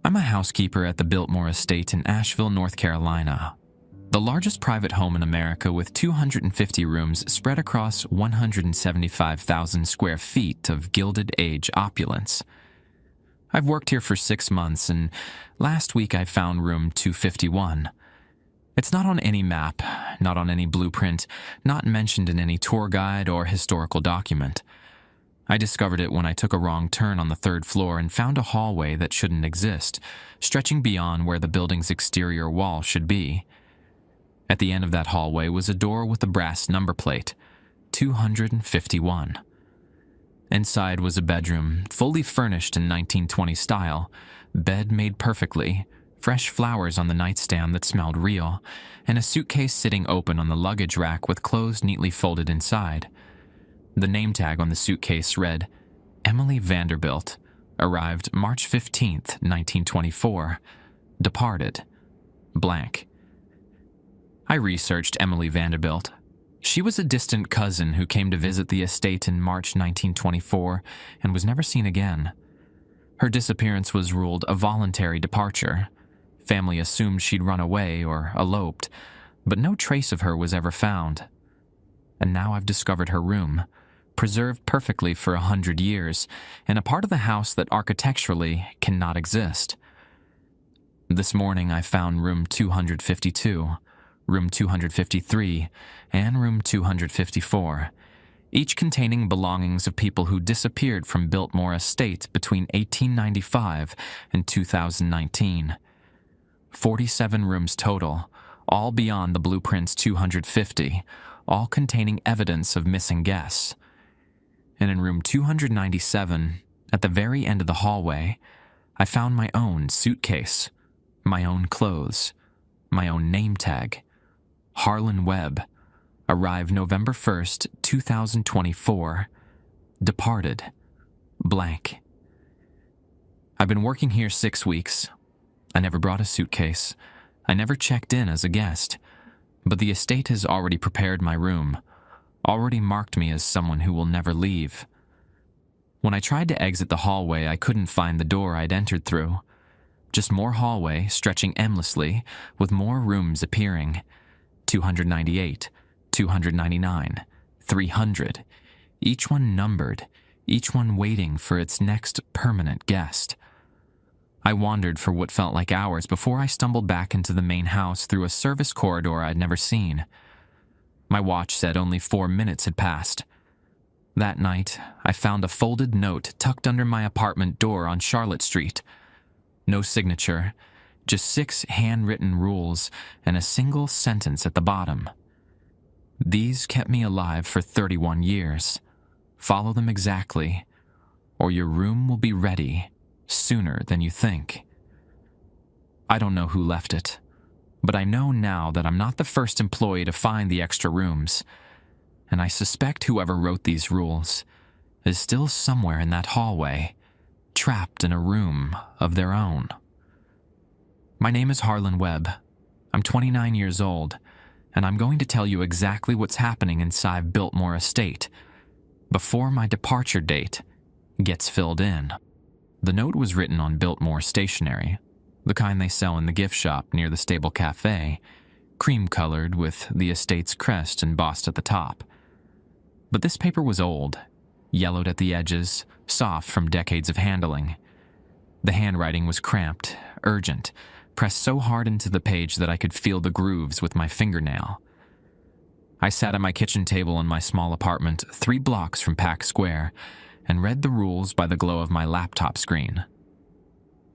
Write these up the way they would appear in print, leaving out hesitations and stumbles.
I'm a housekeeper at the Biltmore estate in Asheville, North Carolina, the largest private home in America with 250 rooms spread across 175,000 square feet of Gilded Age opulence. I've worked here for 6 months, and last week I found room 251. It's not on any map, not on any blueprint, not mentioned in any tour guide or historical document. I discovered it when I took a wrong turn on the 3rd floor and found a hallway that shouldn't exist, stretching beyond where the building's exterior wall should be. At the end of that hallway was a door with a brass number plate, 251. Inside was a bedroom, fully furnished in 1920 style, bed made perfectly, fresh flowers on the nightstand that smelled real, and a suitcase sitting open on the luggage rack with clothes neatly folded inside. The name tag on the suitcase read, Emily Vanderbilt, arrived March 15th, 1924, departed, blank. I researched Emily Vanderbilt. She was a distant cousin who came to visit the estate in March 1924 and was never seen again. Her disappearance was ruled a voluntary departure. Family assumed she'd run away or eloped, but no trace of her was ever found. And now I've discovered her room, preserved perfectly for 100 years, in a part of the house that architecturally cannot exist. This morning I found room 252, room 253, and room 254, each containing belongings of people who disappeared from Biltmore Estate between 1895 and 2019. 47 rooms total, all beyond the blueprint's 250, all containing evidence of missing guests. And in room 297, at the very end of the hallway, I found my own suitcase, my own clothes, my own name tag. Harlan Webb, arrived November 1st, 2024, departed, blank. I've been working here 6 weeks. I never brought a suitcase. I never checked in as a guest. But the estate has already prepared my room, already marked me as someone who will never leave. When I tried to exit the hallway, I couldn't find the door I'd entered through. Just more hallway stretching endlessly, with more rooms appearing. 298, 299, 300, each one numbered, each one waiting for its next permanent guest. I wandered for what felt like hours before I stumbled back into the main house through a service corridor I'd never seen. My watch said only 4 minutes had passed. That night, I found a folded note tucked under my apartment door on Charlotte Street. No signature, just 6 handwritten rules and a single sentence at the bottom. These kept me alive for 31 years. Follow them exactly, or your room will be ready sooner than you think. I don't know who left it, but I know now that I'm not the first employee to find the extra rooms, and I suspect whoever wrote these rules is still somewhere in that hallway, trapped in a room of their own. My name is Harlan Webb. I'm 29 years old, and I'm going to tell you exactly what's happening inside Biltmore Estate before my departure date gets filled in. The note was written on Biltmore stationery, the kind they sell in the gift shop near the stable cafe, cream-colored with the estate's crest embossed at the top. But this paper was old, yellowed at the edges, soft from decades of handling. The handwriting was cramped, urgent, pressed so hard into the page that I could feel the grooves with my fingernail. I sat at my kitchen table in my small apartment 3 blocks from Pack Square and read the rules by the glow of my laptop screen.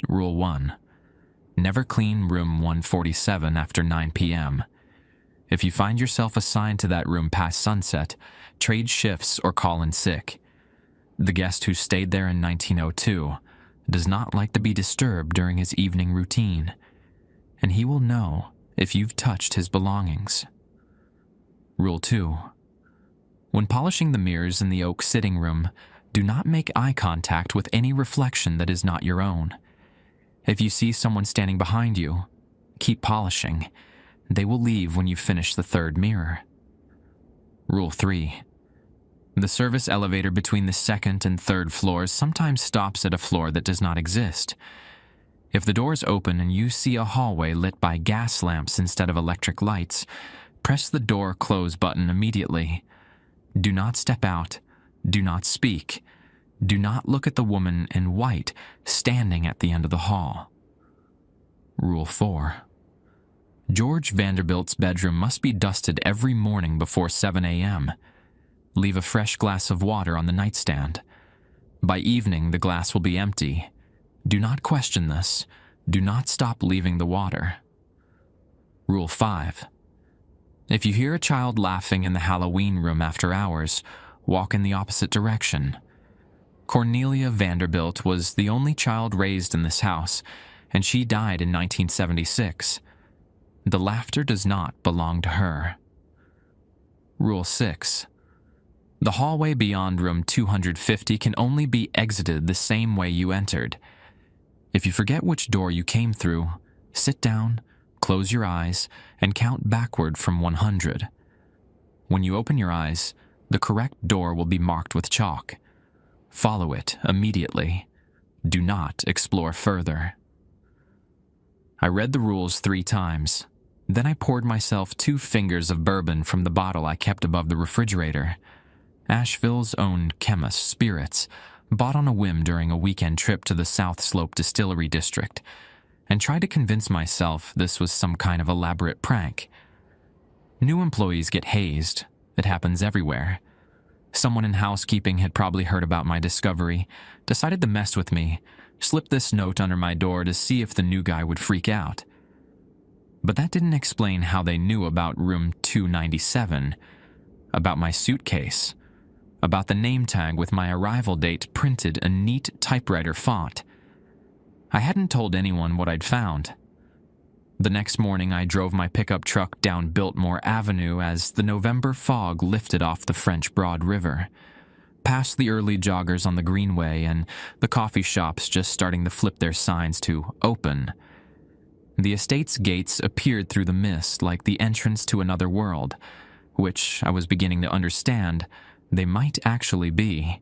Rule 1. Never clean room 147 after 9 p.m. If you find yourself assigned to that room past sunset, trade shifts or call in sick. The guest who stayed there in 1902 does not like to be disturbed during his evening routine, and he will know if you've touched his belongings. Rule 2. When polishing the mirrors in the oak sitting room, do not make eye contact with any reflection that is not your own. If you see someone standing behind you, keep polishing. They will leave when you finish the 3rd mirror. Rule 3. The service elevator between the 2nd and 3rd floors sometimes stops at a floor that does not exist. If the doors open and you see a hallway lit by gas lamps instead of electric lights, press the door close button immediately. Do not step out. Do not speak. Do not look at the woman in white standing at the end of the hall. Rule 4. George Vanderbilt's bedroom must be dusted every morning before 7 a.m. Leave a fresh glass of water on the nightstand. By evening, the glass will be empty. Do not question this. Do not stop leaving the water. Rule 5. If you hear a child laughing in the Halloween room after hours, walk in the opposite direction. Cornelia Vanderbilt was the only child raised in this house, and she died in 1976. The laughter does not belong to her. Rule 6. The hallway beyond room 250 can only be exited the same way you entered. If you forget which door you came through, sit down, close your eyes, and count backward from 100. When you open your eyes, the correct door will be marked with chalk. Follow it immediately. Do not explore further. I read the rules 3 times. Then I poured myself 2 fingers of bourbon from the bottle I kept above the refrigerator. Asheville's own Chemist Spirits, bought on a whim during a weekend trip to the South Slope Distillery District, and tried to convince myself this was some kind of elaborate prank. New employees get hazed. It happens everywhere. Someone in housekeeping had probably heard about my discovery, decided to mess with me, slipped this note under my door to see if the new guy would freak out. But that didn't explain how they knew about room 297, about my suitcase, about the name tag with my arrival date printed in neat typewriter font. I hadn't told anyone what I'd found. The next morning, I drove my pickup truck down Biltmore Avenue as the November fog lifted off the French Broad River, past the early joggers on the Greenway and the coffee shops just starting to flip their signs to open. The estate's gates appeared through the mist like the entrance to another world, which I was beginning to understand they might actually be.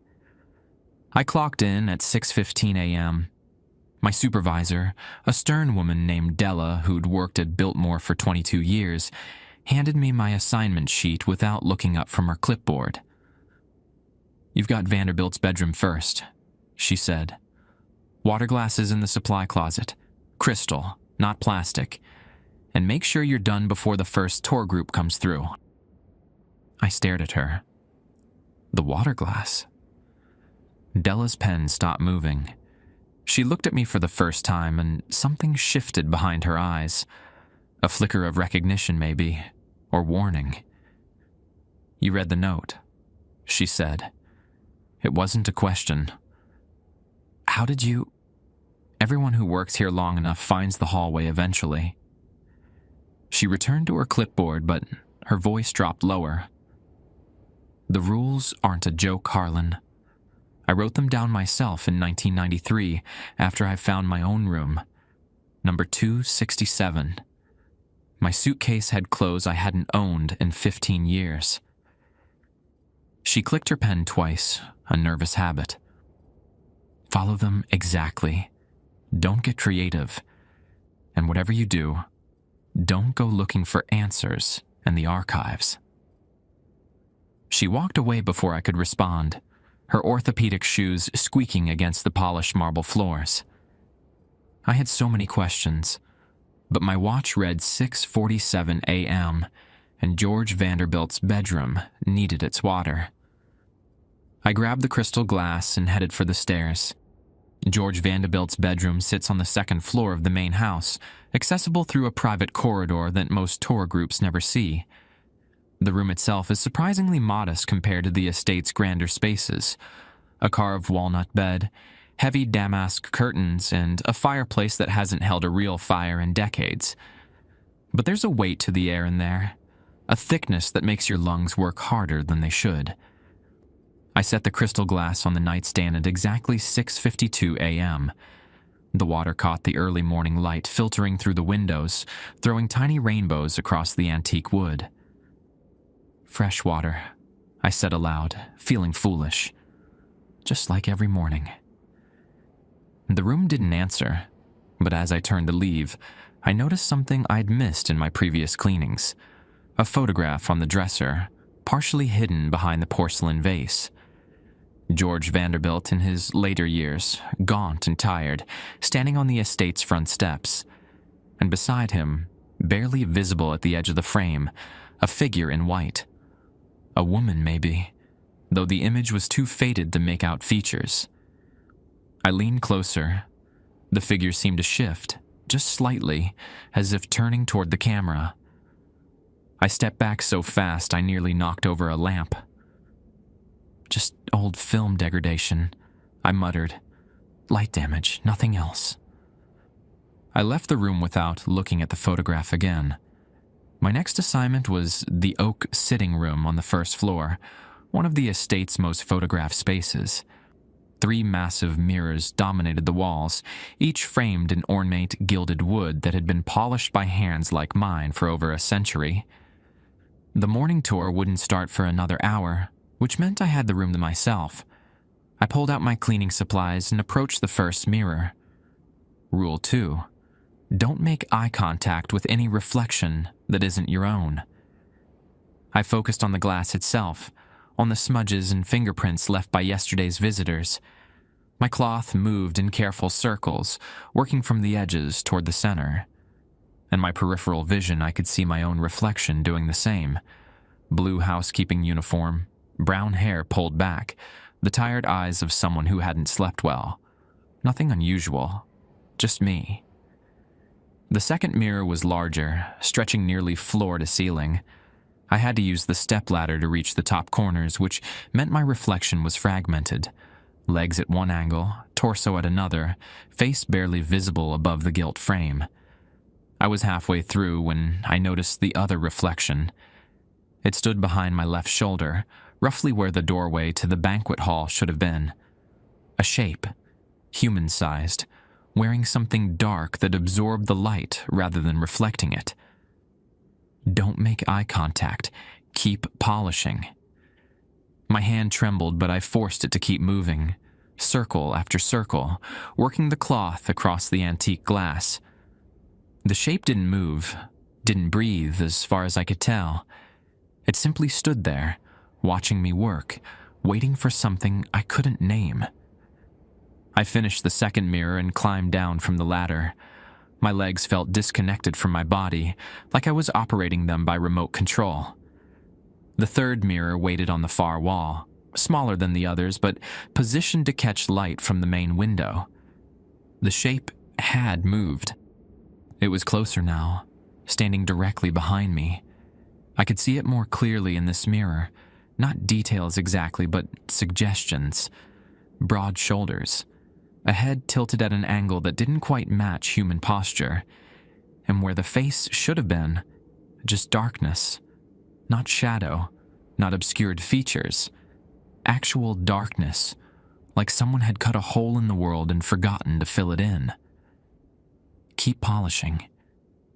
I clocked in at 6:15 a.m. My supervisor, a stern woman named Della who'd worked at Biltmore for 22 years, handed me my assignment sheet without looking up from her clipboard. "You've got Vanderbilt's bedroom first," she said. "Water glasses in the supply closet. Crystal, not plastic. And make sure you're done before the first tour group comes through." I stared at her. The water glass. Della's pen stopped moving. She looked at me for the first time, and something shifted behind her eyes. A flicker of recognition, maybe, or warning. "You read the note," she said. It wasn't a question. "How did you—" "Everyone who works here long enough finds the hallway eventually." She returned to her clipboard, but her voice dropped lower. "The rules aren't a joke, Harlan. I wrote them down myself in 1993 after I found my own room, number 267. My suitcase had clothes I hadn't owned in 15 years. She clicked her pen twice, a nervous habit. "Follow them exactly. Don't get creative. And whatever you do, don't go looking for answers in the archives." She walked away before I could respond, her orthopedic shoes squeaking against the polished marble floors. I had so many questions, but my watch read 6:47 a.m., and George Vanderbilt's bedroom needed its water. I grabbed the crystal glass and headed for the stairs. George Vanderbilt's bedroom sits on the second floor of the main house, accessible through a private corridor that most tour groups never see. The room itself is surprisingly modest compared to the estate's grander spaces. A carved walnut bed, heavy damask curtains, and a fireplace that hasn't held a real fire in decades. But there's a weight to the air in there, a thickness that makes your lungs work harder than they should. I set the crystal glass on the nightstand at exactly 6:52 a.m. The water caught the early morning light filtering through the windows, throwing tiny rainbows across the antique wood. "Fresh water," I said aloud, feeling foolish. "Just like every morning." The room didn't answer. But as I turned to leave, I noticed something I'd missed in my previous cleanings. A photograph on the dresser, partially hidden behind the porcelain vase. George Vanderbilt in his later years, gaunt and tired, standing on the estate's front steps. And beside him, barely visible at the edge of the frame, a figure in white. A woman, maybe, though the image was too faded to make out features. I leaned closer. The figure seemed to shift, just slightly, as if turning toward the camera. I stepped back so fast I nearly knocked over a lamp. "Just old film degradation," I muttered. "Light damage, nothing else." I left the room without looking at the photograph again. My next assignment was the oak sitting room on the first floor, one of the estate's most photographed spaces. 3 massive mirrors dominated the walls, each framed in ornate gilded wood that had been polished by hands like mine for over a century. The morning tour wouldn't start for another hour, which meant I had the room to myself. I pulled out my cleaning supplies and approached the first mirror. Rule 2. Don't make eye contact with any reflection that isn't your own. I focused on the glass itself, on the smudges and fingerprints left by yesterday's visitors. My cloth moved in careful circles, working from the edges toward the center. In my peripheral vision, I could see my own reflection doing the same. Blue housekeeping uniform, brown hair pulled back, the tired eyes of someone who hadn't slept well. Nothing unusual, just me. The second mirror was larger, stretching nearly floor to ceiling. I had to use the stepladder to reach the top corners, which meant my reflection was fragmented. Legs at one angle, torso at another, face barely visible above the gilt frame. I was halfway through when I noticed the other reflection. It stood behind my left shoulder, roughly where the doorway to the banquet hall should have been. A shape, human-sized, wearing something dark that absorbed the light rather than reflecting it. Don't make eye contact. Keep polishing. My hand trembled, but I forced it to keep moving, circle after circle, working the cloth across the antique glass. The shape didn't move, didn't breathe as far as I could tell. It simply stood there, watching me work, waiting for something I couldn't name. I finished the second mirror and climbed down from the ladder. My legs felt disconnected from my body, like I was operating them by remote control. The third mirror waited on the far wall, smaller than the others, but positioned to catch light from the main window. The shape had moved. It was closer now, standing directly behind me. I could see it more clearly in this mirror, not details exactly, but suggestions. Broad shoulders, a head tilted at an angle that didn't quite match human posture, and where the face should have been, just darkness. Not shadow, not obscured features. Actual darkness, like someone had cut a hole in the world and forgotten to fill it in. Keep polishing.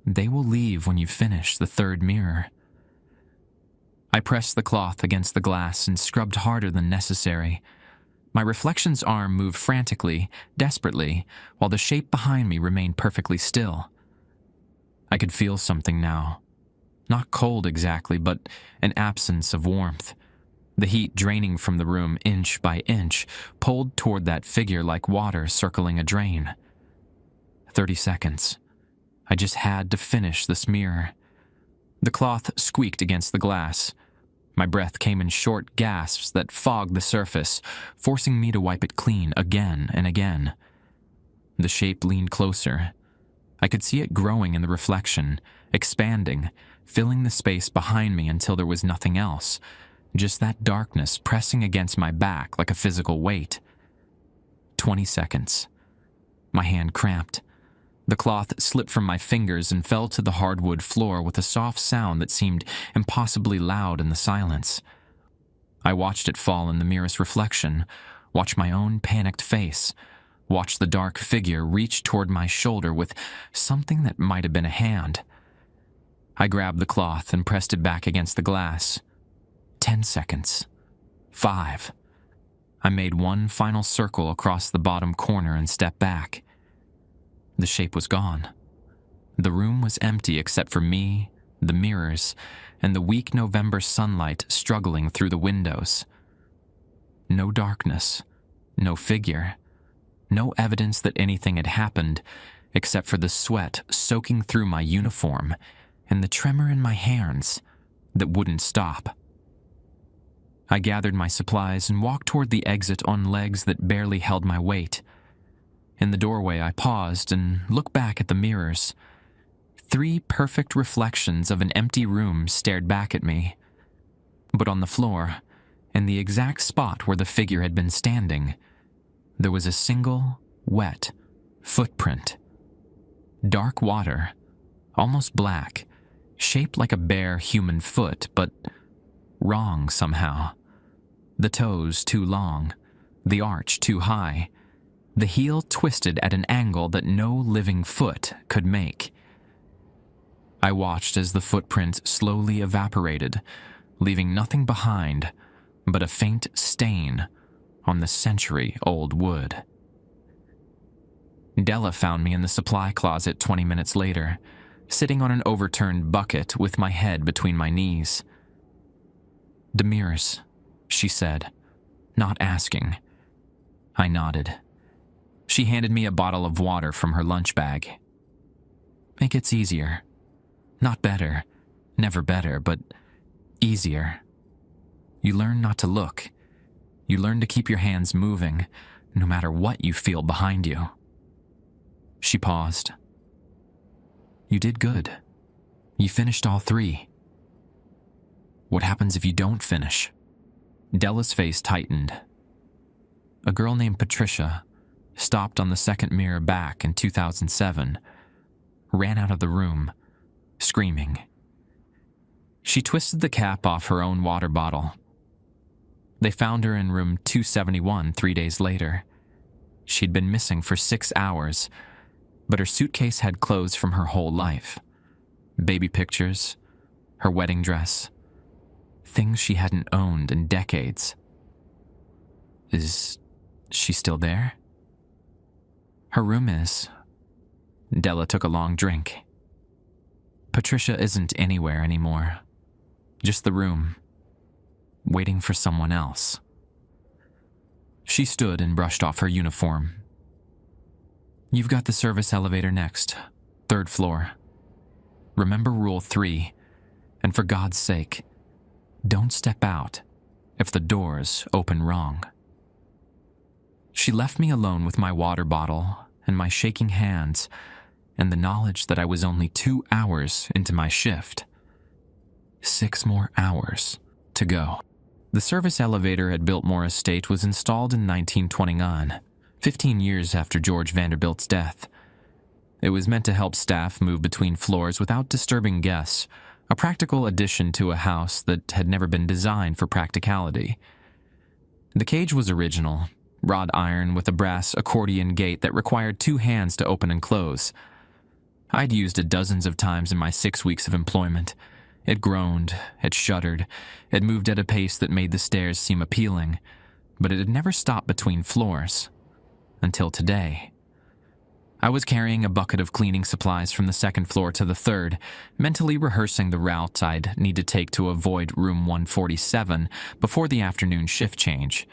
They will leave when you finish the third mirror. I pressed the cloth against the glass and scrubbed harder than necessary. My reflection's arm moved frantically, desperately, while the shape behind me remained perfectly still. I could feel something now. Not cold exactly, but an absence of warmth. The heat draining from the room inch by inch pulled toward that figure like water circling a drain. 30 seconds. I just had to finish this mirror. The cloth squeaked against the glass. My breath came in short gasps that fogged the surface, forcing me to wipe it clean again and again. The shape leaned closer. I could see it growing in the reflection, expanding, filling the space behind me until there was nothing else, just that darkness pressing against my back like a physical weight. 20 seconds. My hand cramped. The cloth slipped from my fingers and fell to the hardwood floor with a soft sound that seemed impossibly loud in the silence. I watched it fall in the mirror's reflection, watched my own panicked face, watched the dark figure reach toward my shoulder with something that might have been a hand. I grabbed the cloth and pressed it back against the glass. 10 seconds. 5. I made one final circle across the bottom corner and stepped back. The shape was gone. The room was empty except for me, the mirrors, and the weak November sunlight struggling through the windows. No darkness, no figure, no evidence that anything had happened except for the sweat soaking through my uniform and the tremor in my hands that wouldn't stop. I gathered my supplies and walked toward the exit on legs that barely held my weight. In the doorway, I paused and looked back at the mirrors. 3 perfect reflections of an empty room stared back at me. But on the floor, in the exact spot where the figure had been standing, there was a single, wet footprint. Dark water, almost black, shaped like a bare human foot, but wrong somehow. The toes too long, the arch too high, the heel twisted at an angle that no living foot could make. I watched as the footprint slowly evaporated, leaving nothing behind but a faint stain on the century-old wood. Della found me in the supply closet 20 minutes later, sitting on an overturned bucket with my head between my knees. "The mirrors," she said, not asking. I nodded. She handed me a bottle of water from her lunch bag. "It gets easier. Not better, never better, but easier. You learn not to look. You learn to keep your hands moving, no matter what you feel behind you." She paused. "You did good. You finished all 3. What happens if you don't finish?" Della's face tightened. "A girl named Patricia stopped on the second mirror back in 2007, ran out of the room, screaming. She twisted the cap off her own water bottle. They found her in room 271 3 days later. She'd been missing for 6 hours, but her suitcase had clothes from her whole life. Baby pictures, her wedding dress, things she hadn't owned in decades. Is she still there?" "Her room is." Della took a long drink. "Patricia isn't anywhere anymore. Just the room, waiting for someone else." She stood and brushed off her uniform. "You've got the service elevator next, 3rd floor. Remember Rule 3, and for God's sake, don't step out if the doors open wrong." She left me alone with my water bottle and my shaking hands and the knowledge that I was only 2 hours into my shift. 6 more hours to go. The service elevator at Biltmore Estate was installed in 1929, 15 years after George Vanderbilt's death. It was meant to help staff move between floors without disturbing guests, a practical addition to a house that had never been designed for practicality. The cage was original, wrought iron with a brass accordion gate that required 2 hands to open and close. I'd used it dozens of times in my 6 weeks of employment. It groaned, it shuddered, it moved at a pace that made the stairs seem appealing, but it had never stopped between floors. Until today. I was carrying a bucket of cleaning supplies from the 2nd floor to the 3rd, mentally rehearsing the route I'd need to take to avoid room 147 before the afternoon shift change.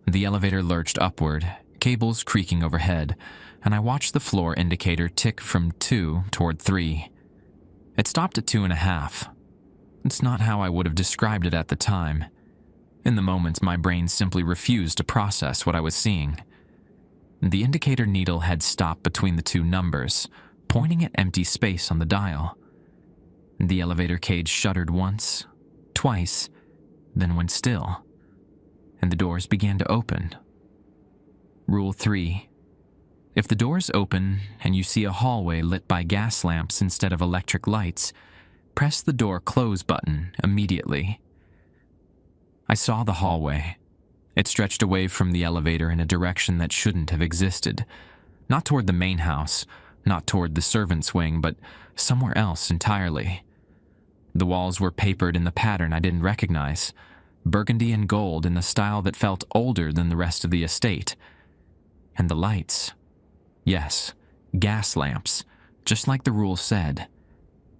The elevator lurched upward, cables creaking overhead, and I watched the floor indicator tick from 2 toward 3. It stopped at 2.5. It's not how I would have described it at the time. In the moment, my brain simply refused to process what I was seeing. The indicator needle had stopped between the 2 numbers, pointing at empty space on the dial. The elevator cage shuddered once, twice, then went still, and the doors began to open. Rule 3. If the doors open and you see a hallway lit by gas lamps instead of electric lights, press the door close button immediately. I saw the hallway. It stretched away from the elevator in a direction that shouldn't have existed. Not toward the main house, not toward the servants' wing, but somewhere else entirely. The walls were papered in the pattern I didn't recognize, burgundy and gold in the style that felt older than the rest of the estate. And the lights, yes, Gas lamps, just like the rule said.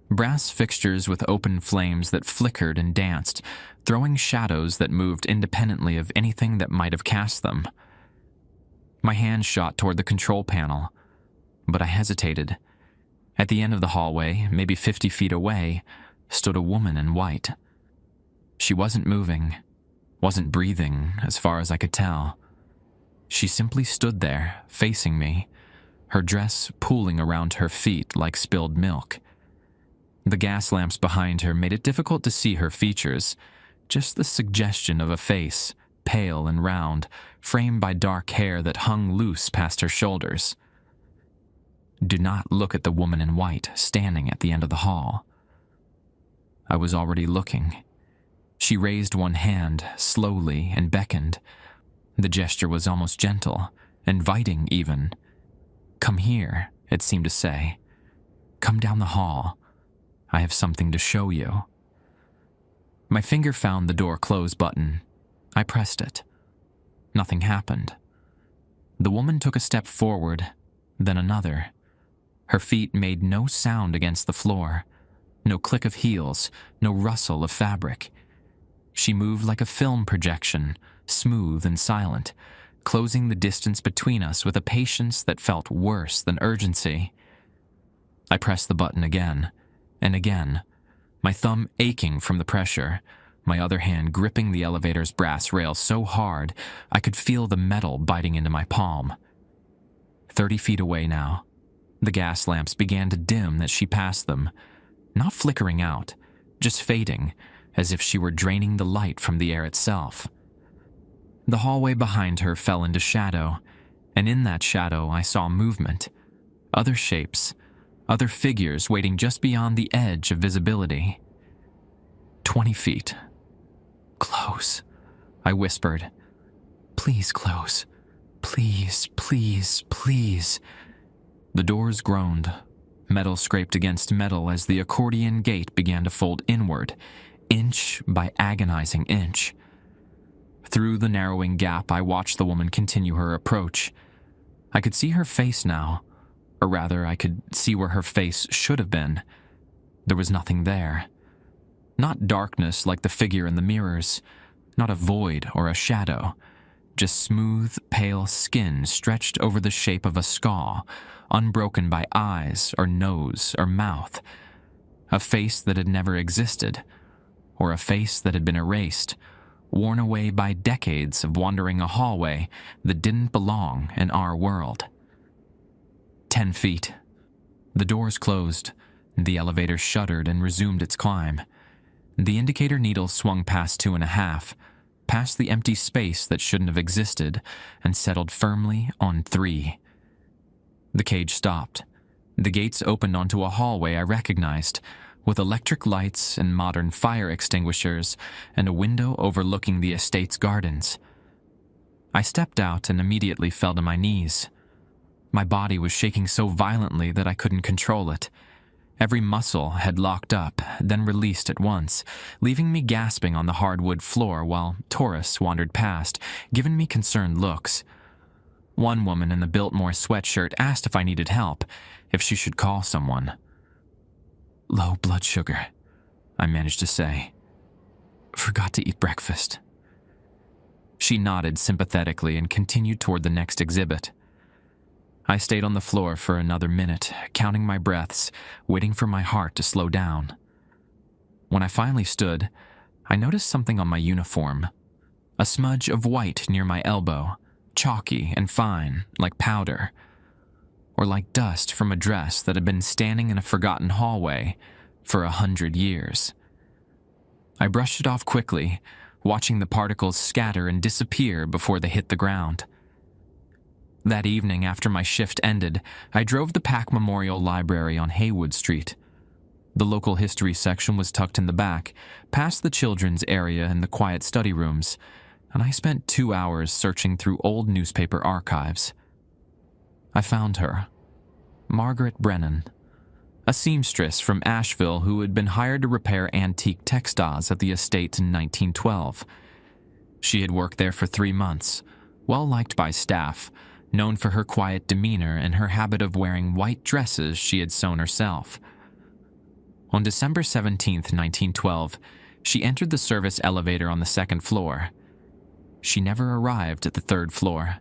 Brass fixtures with open flames that flickered and danced, throwing shadows that moved independently of anything that might have cast them. My hand shot toward the control panel, but I hesitated. At the end of the hallway, maybe 50 feet away, stood a woman in white. She wasn't moving, wasn't breathing, as far as I could tell. She simply stood there, facing me, her dress pooling around her feet like spilled milk. The gas lamps behind her made it difficult to see her features, just the suggestion of a face, pale and round, framed by dark hair that hung loose past her shoulders. Do not look at the woman in white standing at the end of the hall. I was already looking. She raised one hand slowly and beckoned. The gesture was almost gentle, inviting even. "Come here," it seemed to say. "Come down the hall. I have something to show you." My finger found the door close button. I pressed it. Nothing happened. The woman took a step forward, then another. Her feet made no sound against the floor. No click of heels, no rustle of fabric. She moved like a film projection, smooth and silent, closing the distance between us with a patience that felt worse than urgency. I pressed the button again, and again, my thumb aching from the pressure, my other hand gripping the elevator's brass rail so hard I could feel the metal biting into my palm. 30 feet away now, the gas lamps began to dim as she passed them, not flickering out, just fading, as if she were draining the light from the air itself. The hallway behind her fell into shadow, and in that shadow I saw movement, other shapes, other figures waiting just beyond the edge of visibility. 20 feet. "Close," I whispered. "Please close. Please, please, please." The doors groaned. Metal scraped against metal as the accordion gate began to fold inward, inch by agonizing inch. Through the narrowing gap, I watched the woman continue her approach. I could see her face now, or rather, I could see where her face should have been. There was nothing there. Not darkness like the figure in the mirrors, not a void or a shadow, just smooth, pale skin stretched over the shape of a skull, unbroken by eyes or nose or mouth. A face that had never existed, or a face that had been erased, worn away by decades of wandering a hallway that didn't belong in our world. 10 feet. The doors closed. The elevator shuddered and resumed its climb. The indicator needle swung past 2.5, past the empty space that shouldn't have existed, and settled firmly on 3. The cage stopped. The gates opened onto a hallway I recognized, with electric lights and modern fire extinguishers and a window overlooking the estate's gardens. I stepped out and immediately fell to my knees. My body was shaking so violently that I couldn't control it. Every muscle had locked up, then released at once, leaving me gasping on the hardwood floor while tourists wandered past, giving me concerned looks. One woman in the Biltmore sweatshirt asked if I needed help, if she should call someone. "Low blood sugar," I managed to say. "Forgot to eat breakfast." She nodded sympathetically and continued toward the next exhibit. I stayed on the floor for another minute, counting my breaths, waiting for my heart to slow down. When I finally stood, I noticed something on my uniform. A smudge of white near my elbow, chalky and fine, like powder, or like dust from a dress that had been standing in a forgotten hallway for 100 years. I brushed it off quickly, watching the particles scatter and disappear before they hit the ground. That evening, after my shift ended, I drove the Pack Memorial Library on Haywood Street. The local history section was tucked in the back, past the children's area and the quiet study rooms, and I spent 2 hours searching through old newspaper archives. I found her, Margaret Brennan, a seamstress from Asheville who had been hired to repair antique textiles at the estate in 1912. She had worked there for 3 months, well liked by staff, known for her quiet demeanor and her habit of wearing white dresses she had sewn herself. On December 17, 1912, she entered the service elevator on the second floor. She never arrived at the third floor.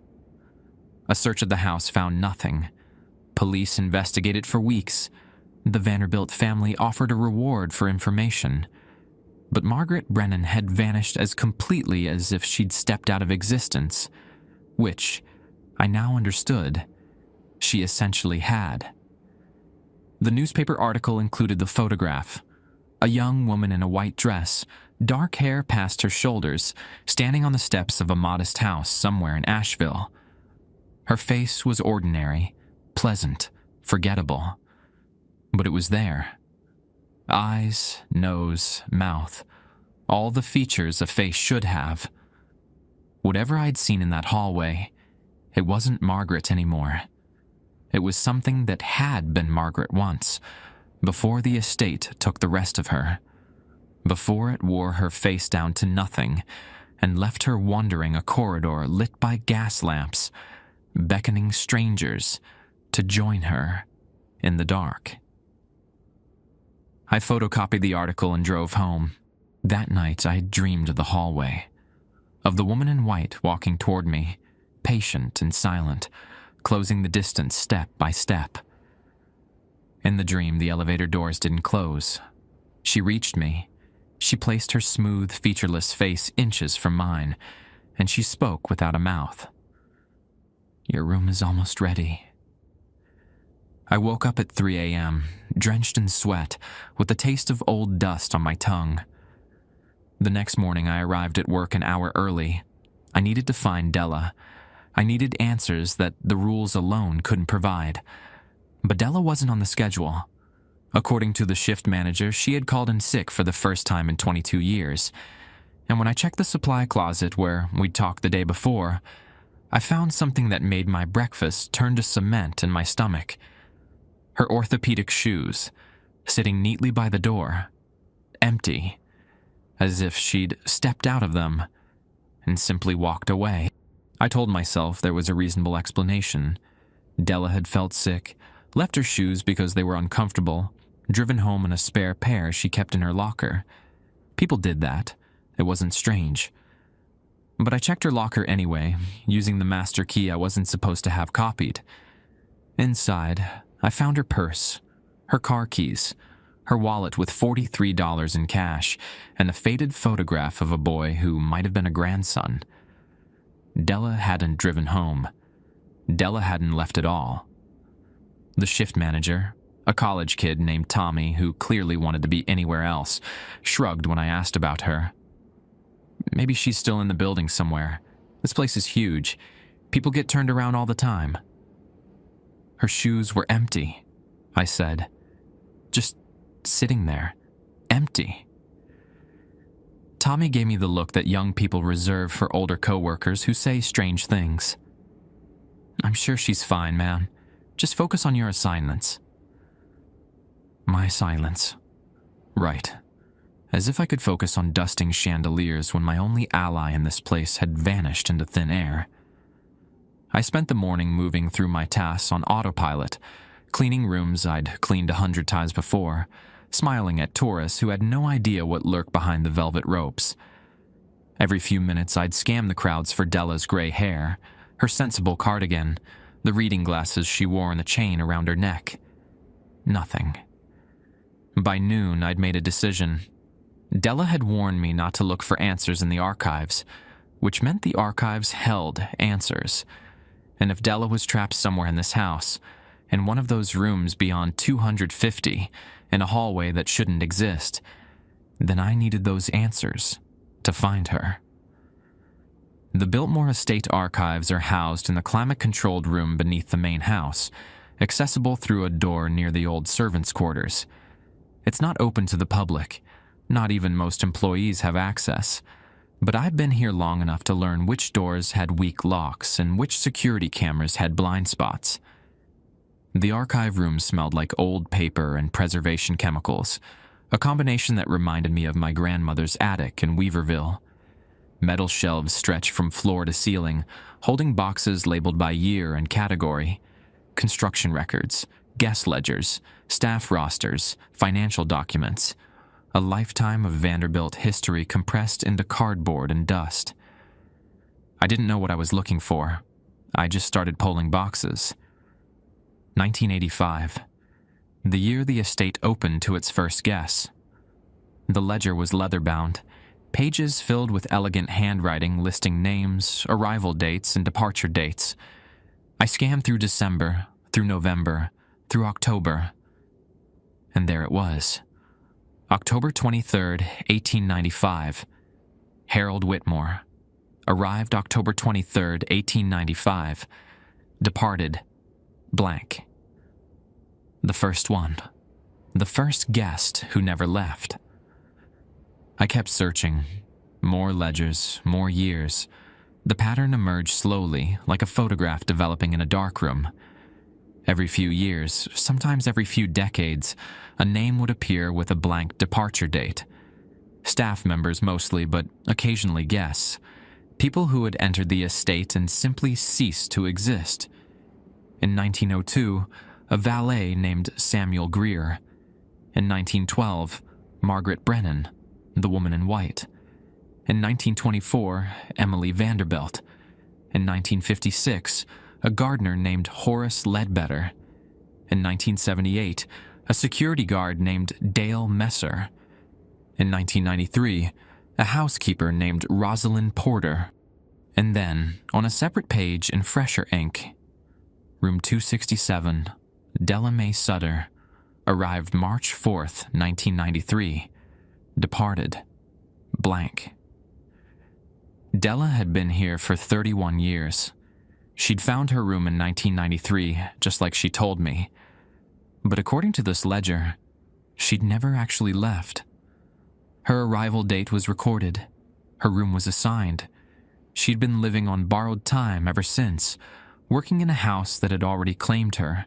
A search of the house found nothing. Police investigated for weeks. The Vanderbilt family offered a reward for information. But Margaret Brennan had vanished as completely as if she'd stepped out of existence, which, I now understood, she essentially had. The newspaper article included the photograph. A young woman in a white dress, dark hair past her shoulders, standing on the steps of a modest house somewhere in Asheville. Her face was ordinary, pleasant, forgettable. But it was there. Eyes, nose, mouth, all the features a face should have. Whatever I'd seen in that hallway, it wasn't Margaret anymore. It was something that had been Margaret once, before the estate took the rest of her, before it wore her face down to nothing and left her wandering a corridor lit by gas lamps, beckoning strangers to join her in the dark. I photocopied the article and drove home. That night I dreamed of the hallway, of the woman in white walking toward me, patient and silent, closing the distance step by step. In the dream, the elevator doors didn't close. She reached me. She placed her smooth, featureless face inches from mine, and she spoke without a mouth. "Your room is almost ready." I woke up at 3 a.m., drenched in sweat, with the taste of old dust on my tongue. The next morning, I arrived at work an hour early. I needed to find Della. I needed answers that the rules alone couldn't provide. But Della wasn't on the schedule. According to the shift manager, she had called in sick for the first time in 22 years. And when I checked the supply closet where we'd talked the day before, I found something that made my breakfast turn to cement in my stomach. Her orthopedic shoes, sitting neatly by the door, empty, as if she'd stepped out of them and simply walked away. I told myself there was a reasonable explanation. Della had felt sick, left her shoes because they were uncomfortable, driven home in a spare pair she kept in her locker. People did that. It wasn't strange. But I checked her locker anyway, using the master key I wasn't supposed to have copied. Inside, I found her purse, her car keys, her wallet with $43 in cash, and a faded photograph of a boy who might have been a grandson. Della hadn't driven home. Della hadn't left at all. The shift manager, a college kid named Tommy who clearly wanted to be anywhere else, shrugged when I asked about her. "Maybe she's still in the building somewhere. This place is huge. People get turned around all the time." "Her shoes were empty," I said. "Just sitting there. Empty." Tommy gave me the look that young people reserve for older coworkers who say strange things. "I'm sure she's fine, man. Just focus on your assignments." My silence. Right. As if I could focus on dusting chandeliers when my only ally in this place had vanished into thin air. I spent the morning moving through my tasks on autopilot, cleaning rooms I'd cleaned 100 times before, smiling at tourists who had no idea what lurked behind the velvet ropes. Every few minutes I'd scan the crowds for Della's gray hair, her sensible cardigan, the reading glasses she wore and the chain around her neck. Nothing. By noon, I'd made a decision. Della had warned me not to look for answers in the archives, which meant the archives held answers. And if Della was trapped somewhere in this house, in one of those rooms beyond 250, in a hallway that shouldn't exist, then I needed those answers to find her. The Biltmore Estate archives are housed in the climate-controlled room beneath the main house, accessible through a door near the old servants' quarters. It's not open to the public. Not even most employees have access. But I've been here long enough to learn which doors had weak locks and which security cameras had blind spots. The archive room smelled like old paper and preservation chemicals, a combination that reminded me of my grandmother's attic in Weaverville. Metal shelves stretch from floor to ceiling, holding boxes labeled by year and category. Construction records, guest ledgers, staff rosters, financial documents. A lifetime of Vanderbilt history compressed into cardboard and dust. I didn't know what I was looking for. I just started pulling boxes. 1985. The year the estate opened to its first guests. The ledger was leather-bound, pages filled with elegant handwriting listing names, arrival dates, and departure dates. I scanned through December, through November, through October, and there it was. October 23rd, 1895. Harold Whitmore. Arrived October 23rd, 1895. Departed, blank. The first one. The first guest who never left. I kept searching. More ledgers, more years. The pattern emerged slowly, like a photograph developing in a darkroom. Every few years, sometimes every few decades, a name would appear with a blank departure date. Staff members mostly, but occasionally guests. People who had entered the estate and simply ceased to exist. In 1902, a valet named Samuel Greer. In 1912, Margaret Brennan, the woman in white. In 1924, Emily Vanderbilt. In 1956, a gardener named Horace Ledbetter. In 1978, a security guard named Dale Messer. In 1993, a housekeeper named Rosalind Porter. And then, on a separate page in fresher ink, Room 267, Della Mae Sutter, arrived March 4th, 1993, departed, blank. Della had been here for 31 years. She'd found her room in 1993, just like she told me. But according to this ledger, she'd never actually left. Her arrival date was recorded. Her room was assigned. She'd been living on borrowed time ever since, working in a house that had already claimed her.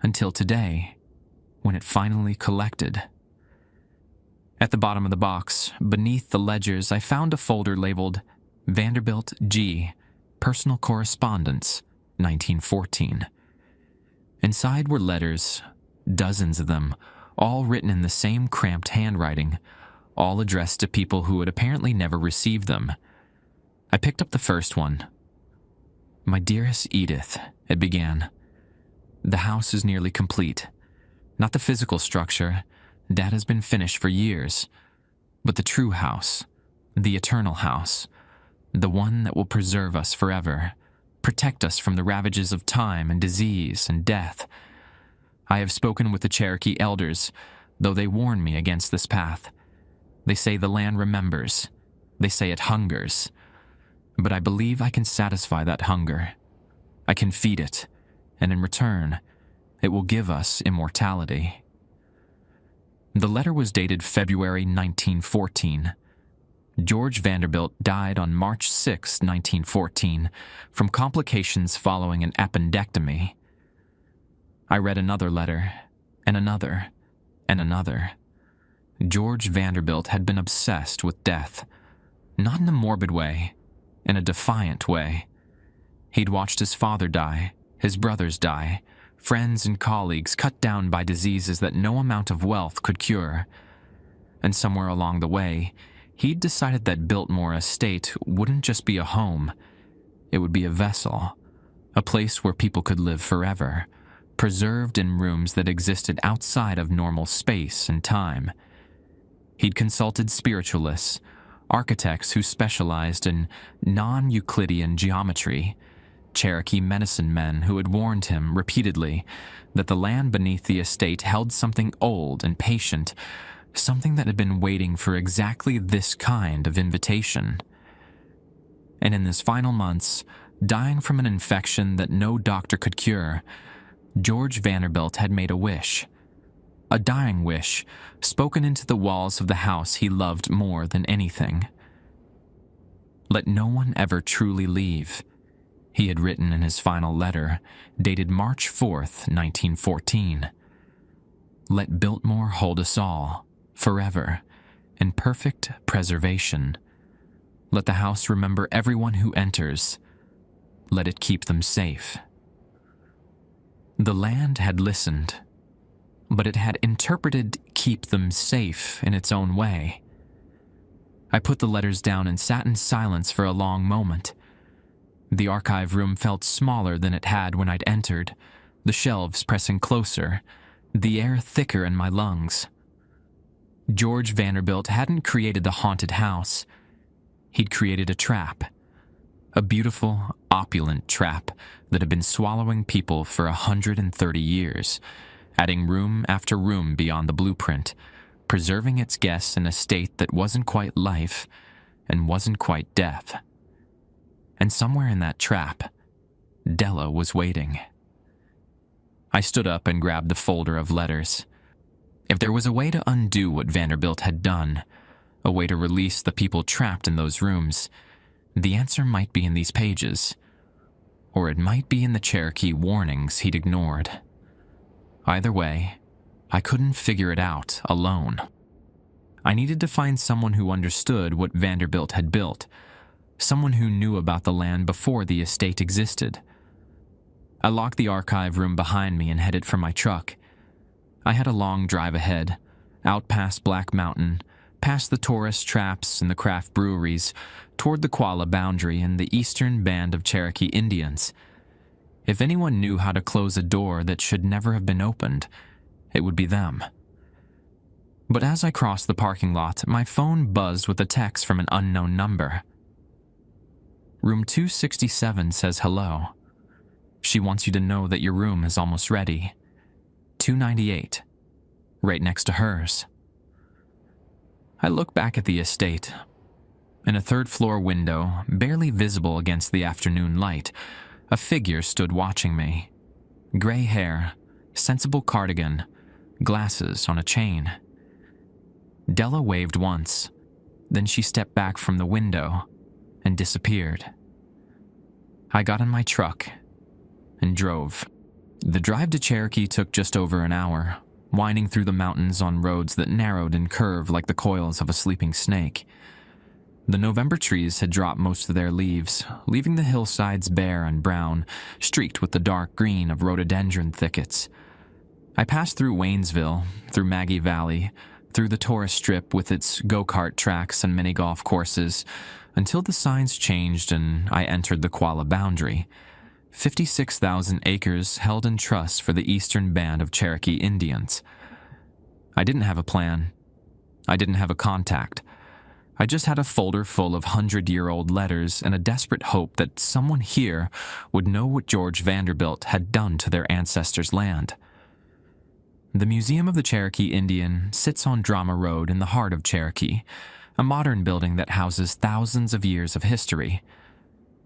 Until today, when it finally collected. At the bottom of the box, beneath the ledgers, I found a folder labeled Vanderbilt G. Personal Correspondence, 1914. Inside were letters, dozens of them, all written in the same cramped handwriting, all addressed to people who had apparently never received them. I picked up the first one. My dearest Edith, it began. The house is nearly complete. Not the physical structure, that has been finished for years, but the true house, the eternal house, the one that will preserve us forever, protect us from the ravages of time and disease and death. I have spoken with the Cherokee elders, though they warn me against this path. They say the land remembers. They say it hungers. But I believe I can satisfy that hunger. I can feed it, and in return, it will give us immortality. The letter was dated February 1914. George Vanderbilt died on March 6, 1914, from complications following an appendectomy. I read another letter, and another, and another. George Vanderbilt had been obsessed with death, not in a morbid way, in a defiant way. He'd watched his father die, his brothers die, friends and colleagues cut down by diseases that no amount of wealth could cure. And somewhere along the way, he'd decided that Biltmore Estate wouldn't just be a home, it would be a vessel, a place where people could live forever, preserved in rooms that existed outside of normal space and time. He'd consulted spiritualists, architects who specialized in non-Euclidean geometry, Cherokee medicine men who had warned him repeatedly that the land beneath the estate held something old and patient, something that had been waiting for exactly this kind of invitation. And in his final months, dying from an infection that no doctor could cure, George Vanderbilt had made a wish. A dying wish, spoken into the walls of the house he loved more than anything. Let no one ever truly leave, he had written in his final letter, dated March 4th, 1914. Let Biltmore hold us all, forever, in perfect preservation. Let the house remember everyone who enters. Let it keep them safe. The land had listened, but it had interpreted keep them safe in its own way. I put the letters down and sat in silence for a long moment. The archive room felt smaller than it had when I'd entered, the shelves pressing closer, the air thicker in my lungs. George Vanderbilt hadn't created the haunted house. He'd created a trap. A beautiful, opulent trap that had been swallowing people for 130 years, adding room after room beyond the blueprint, preserving its guests in a state that wasn't quite life and wasn't quite death. And somewhere in that trap, Della was waiting. I stood up and grabbed the folder of letters. If there was a way to undo what Vanderbilt had done, a way to release the people trapped in those rooms, the answer might be in these pages, or it might be in the Cherokee warnings he'd ignored. Either way, I couldn't figure it out alone. I needed to find someone who understood what Vanderbilt had built, someone who knew about the land before the estate existed. I locked the archive room behind me and headed for my truck. I had a long drive ahead, out past Black Mountain, past the tourist traps and the craft breweries, toward the Qualla boundary and the eastern band of Cherokee Indians. If anyone knew how to close a door that should never have been opened, it would be them. But as I crossed the parking lot, my phone buzzed with a text from an unknown number. Room 267 says hello. She wants you to know that your room is almost ready. 298, right next to hers. I look back at the estate. In a third-floor window, barely visible against the afternoon light, a figure stood watching me. Gray hair, sensible cardigan, glasses on a chain. Della waved once, then she stepped back from the window and disappeared. I got in my truck and drove. The drive to Cherokee took just over an hour, winding through the mountains on roads that narrowed and curved like the coils of a sleeping snake. The November trees had dropped most of their leaves, leaving the hillsides bare and brown, streaked with the dark green of rhododendron thickets. I passed through Waynesville, through Maggie Valley, through the tourist strip with its go-kart tracks and mini-golf courses, until the signs changed and I entered the Qualla boundary. 56,000 acres held in trust for the eastern band of Cherokee Indians. I didn't have a plan. I didn't have a contact. I just had a folder full of 100-year-old letters and a desperate hope that someone here would know what George Vanderbilt had done to their ancestors' land. The Museum of the Cherokee Indian sits on Drama Road in the heart of Cherokee, a modern building that houses thousands of years of history.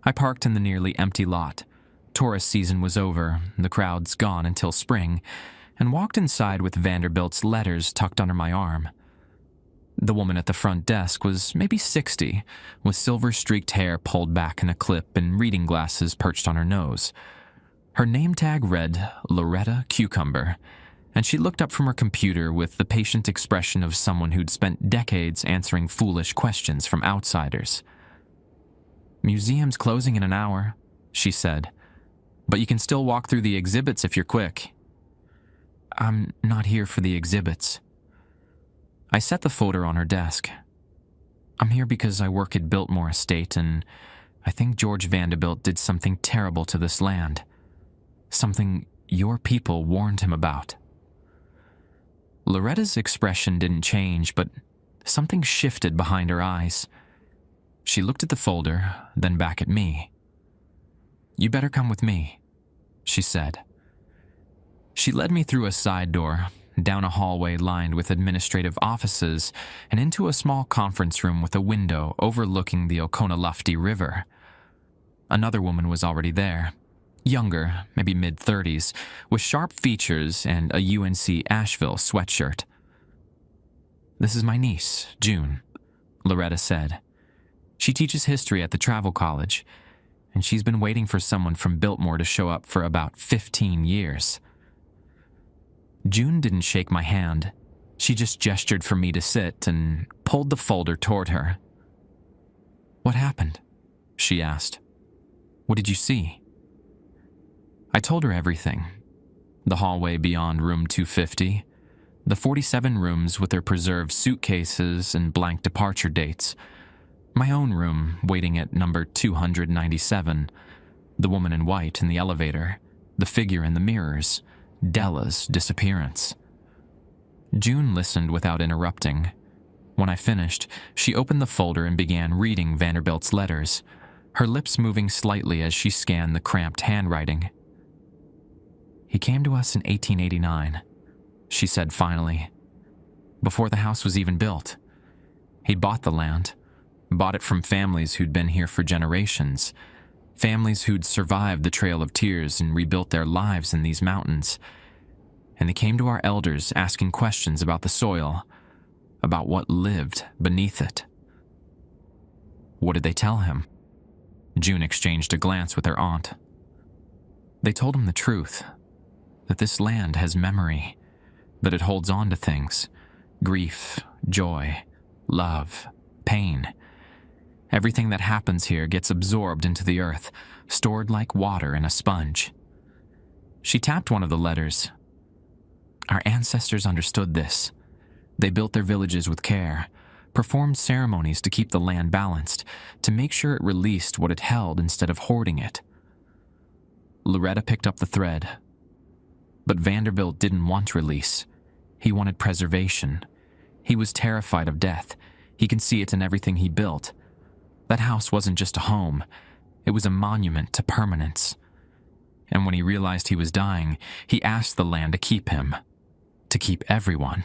I parked in the nearly empty lot. Tourist season was over, the crowd's gone until spring, and walked inside with Vanderbilt's letters tucked under my arm. The woman at the front desk was maybe 60, with silver-streaked hair pulled back in a clip and reading glasses perched on her nose. Her name tag read Loretta Cucumber, and she looked up from her computer with the patient expression of someone who'd spent decades answering foolish questions from outsiders. "Museum's closing in an hour," she said, "but you can still walk through the exhibits if you're quick." "I'm not here for the exhibits." I set the folder on her desk. "I'm here because I work at Biltmore Estate, and I think George Vanderbilt did something terrible to this land. Something your people warned him about." Loretta's expression didn't change, but something shifted behind her eyes. She looked at the folder, then back at me. "You better come with me," she said. She led me through a side door, down a hallway lined with administrative offices, and into a small conference room with a window overlooking the Oconaluftee River. Another woman was already there, younger, maybe mid-30s, with sharp features and a UNC Asheville sweatshirt. "This is my niece, June," Loretta said. "She teaches history at the travel college, and she's been waiting for someone from Biltmore to show up for about 15 years. June didn't shake my hand. She just gestured for me to sit and pulled the folder toward her. "What happened?" she asked. "What did you see?" I told her everything. The hallway beyond room 250, the 47 rooms with their preserved suitcases and blank departure dates, my own room waiting at number 297, the woman in white in the elevator, the figure in the mirrors, Della's disappearance. June listened without interrupting. When I finished, she opened the folder and began reading Vanderbilt's letters, her lips moving slightly as she scanned the cramped handwriting. "He came to us in 1889, she said finally, before the house was even built. He'd bought the land, bought it from families who'd been here for generations, families who'd survived the Trail of Tears and rebuilt their lives in these mountains. And they came to our elders asking questions about the soil, about what lived beneath it." "What did they tell him?" June exchanged a glance with her aunt. "They told him the truth, that this land has memory, that it holds on to things, grief, joy, love, pain. Everything that happens here gets absorbed into the earth, stored like water in a sponge." She tapped one of the letters. "Our ancestors understood this. They built their villages with care, performed ceremonies to keep the land balanced, to make sure it released what it held instead of hoarding it." Loretta picked up the thread. "But Vanderbilt didn't want release. He wanted preservation. He was terrified of death. He can see it in everything he built. That house wasn't just a home. It was a monument to permanence. And when he realized he was dying, he asked the land to keep him. To keep everyone."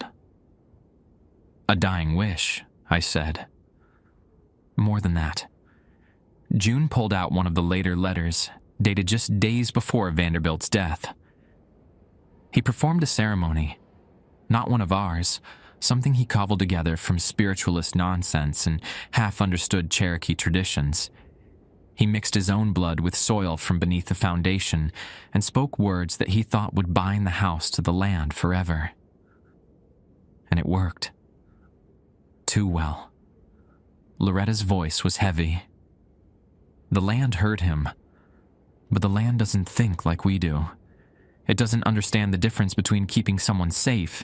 "A dying wish," I said. "More than that." June pulled out one of the later letters, dated just days before Vanderbilt's death. "He performed a ceremony. Not one of ours, something he cobbled together from spiritualist nonsense and half-understood Cherokee traditions. He mixed his own blood with soil from beneath the foundation and spoke words that he thought would bind the house to the land forever. And it worked. Too well." Loretta's voice was heavy. "The land heard him, but the land doesn't think like we do. It doesn't understand the difference between keeping someone safe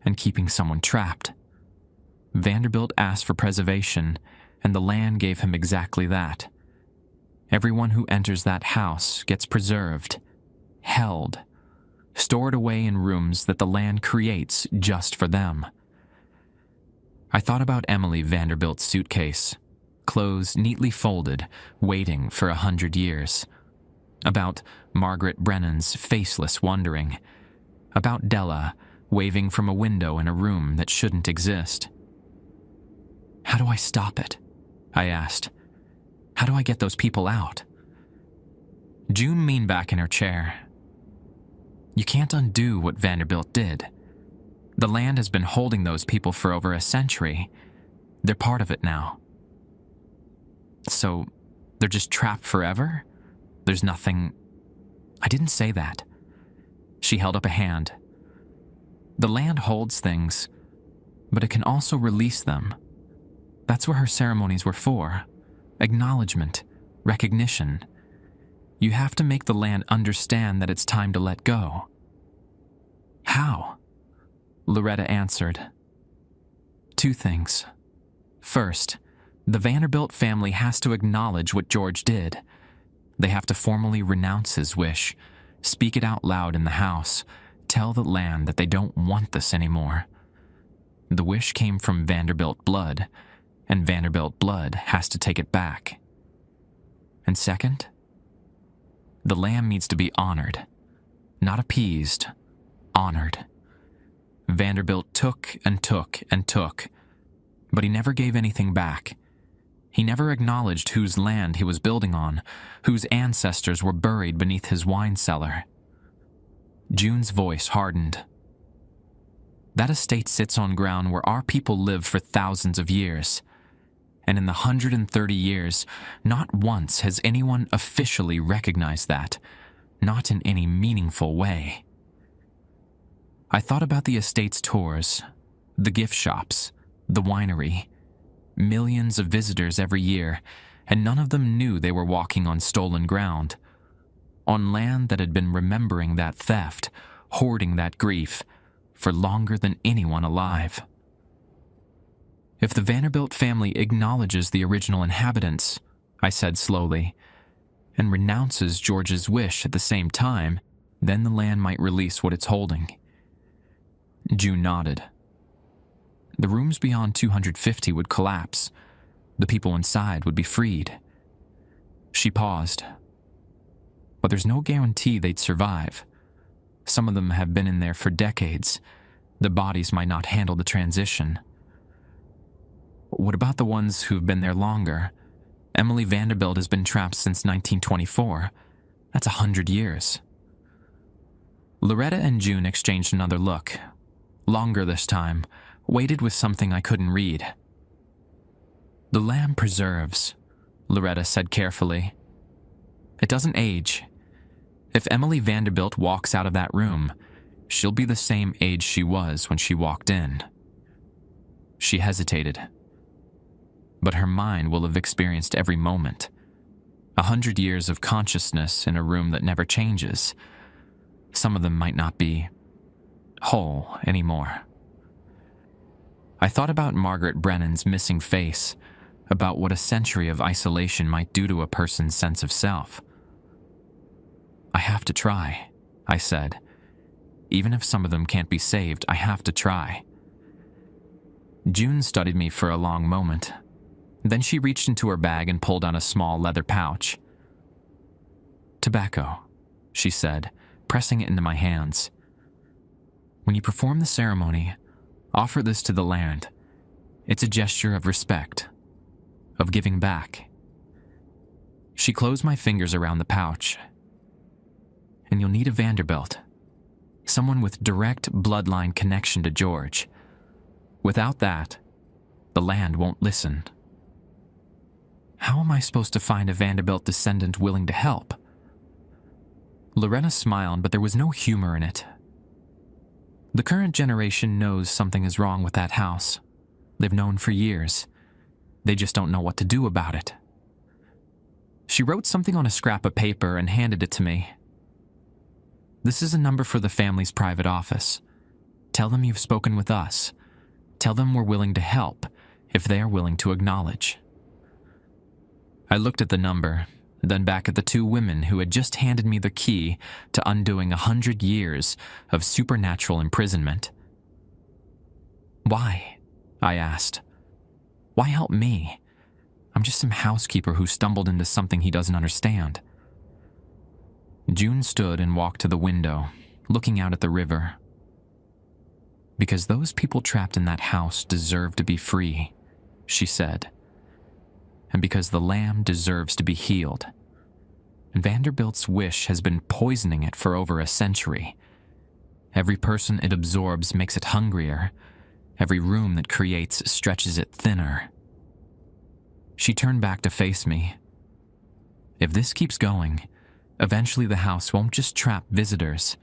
and keeping someone trapped. Vanderbilt asked for preservation, and the land gave him exactly that. Everyone who enters that house gets preserved, held, stored away in rooms that the land creates just for them." I thought about Emily Vanderbilt's suitcase, clothes neatly folded, waiting for 100 years. About Margaret Brennan's faceless wondering. About Della waving from a window in a room that shouldn't exist. "How do I stop it?" I asked. "How do I get those people out?" June leaned back in her chair. "You can't undo what Vanderbilt did. The land has been holding those people for over a century. They're part of it now." "So, they're just trapped forever? There's nothing—" "I didn't say that." She held up a hand. "The land holds things, but it can also release them. That's what her ceremonies were for. Acknowledgement, recognition. You have to make the land understand that it's time to let go." "How?" Loretta answered. "Two things. First, the Vanderbilt family has to acknowledge what George did. They have to formally renounce his wish, speak it out loud in the house, tell the land that they don't want this anymore. The wish came from Vanderbilt blood, and Vanderbilt blood has to take it back. And second, the land needs to be honored, not appeased, honored. Vanderbilt took and took and took, but he never gave anything back. He never acknowledged whose land he was building on, whose ancestors were buried beneath his wine cellar." June's voice hardened. "That estate sits on ground where our people lived for thousands of years. And in the 130 years, not once has anyone officially recognized that, not in any meaningful way." I thought about the estate's tours, the gift shops, the winery. millions of visitors every year, and none of them knew they were walking on stolen ground, on land that had been remembering that theft, hoarding that grief, for longer than anyone alive. If the Vanderbilt family acknowledges the original inhabitants, I said slowly, and renounces George's wish at the same time, then the land might release what it's holding. June nodded. The rooms beyond 250 would collapse. The people inside would be freed. She paused. But there's no guarantee they'd survive. Some of them have been in there for decades. The bodies might not handle the transition. What about the ones who've been there longer? Emily Vanderbilt has been trapped since 1924. That's 100 years. Loretta and June exchanged another look. Longer this time, weighted with something I couldn't read. The lamb preserves, Loretta said carefully. It doesn't age. If Emily Vanderbilt walks out of that room, she'll be the same age she was when she walked in. She hesitated. But her mind will have experienced every moment. 100 years of consciousness in a room that never changes. Some of them might not be whole anymore. I thought about Margaret Brennan's missing face, about what a century of isolation might do to a person's sense of self. I have to try, I said. Even if some of them can't be saved, I have to try. June studied me for a long moment. Then she reached into her bag and pulled out a small leather pouch. Tobacco, she said, pressing it into my hands. When you perform the ceremony, offer this to the land. It's a gesture of respect, of giving back. She closed my fingers around the pouch. And you'll need a Vanderbilt, someone with direct bloodline connection to George. Without that, the land won't listen. How am I supposed to find a Vanderbilt descendant willing to help? Loretta smiled, but there was no humor in it. The current generation knows something is wrong with that house. They've known for years. They just don't know what to do about it. She wrote something on a scrap of paper and handed it to me. This is a number for the family's private office. Tell them you've spoken with us. Tell them we're willing to help if they are willing to acknowledge. I looked at the number, then back at the two women who had just handed me the key to undoing 100 years of supernatural imprisonment. Why? I asked. Why help me? I'm just some housekeeper who stumbled into something he doesn't understand. June stood and walked to the window, looking out at the river. Because those people trapped in that house deserve to be free, she said. And because the lamb deserves to be healed. Vanderbilt's wish has been poisoning it for over a century. Every person it absorbs makes it hungrier. Every room that creates stretches it thinner. She turned back to face me. If this keeps going, eventually the house won't just trap visitors.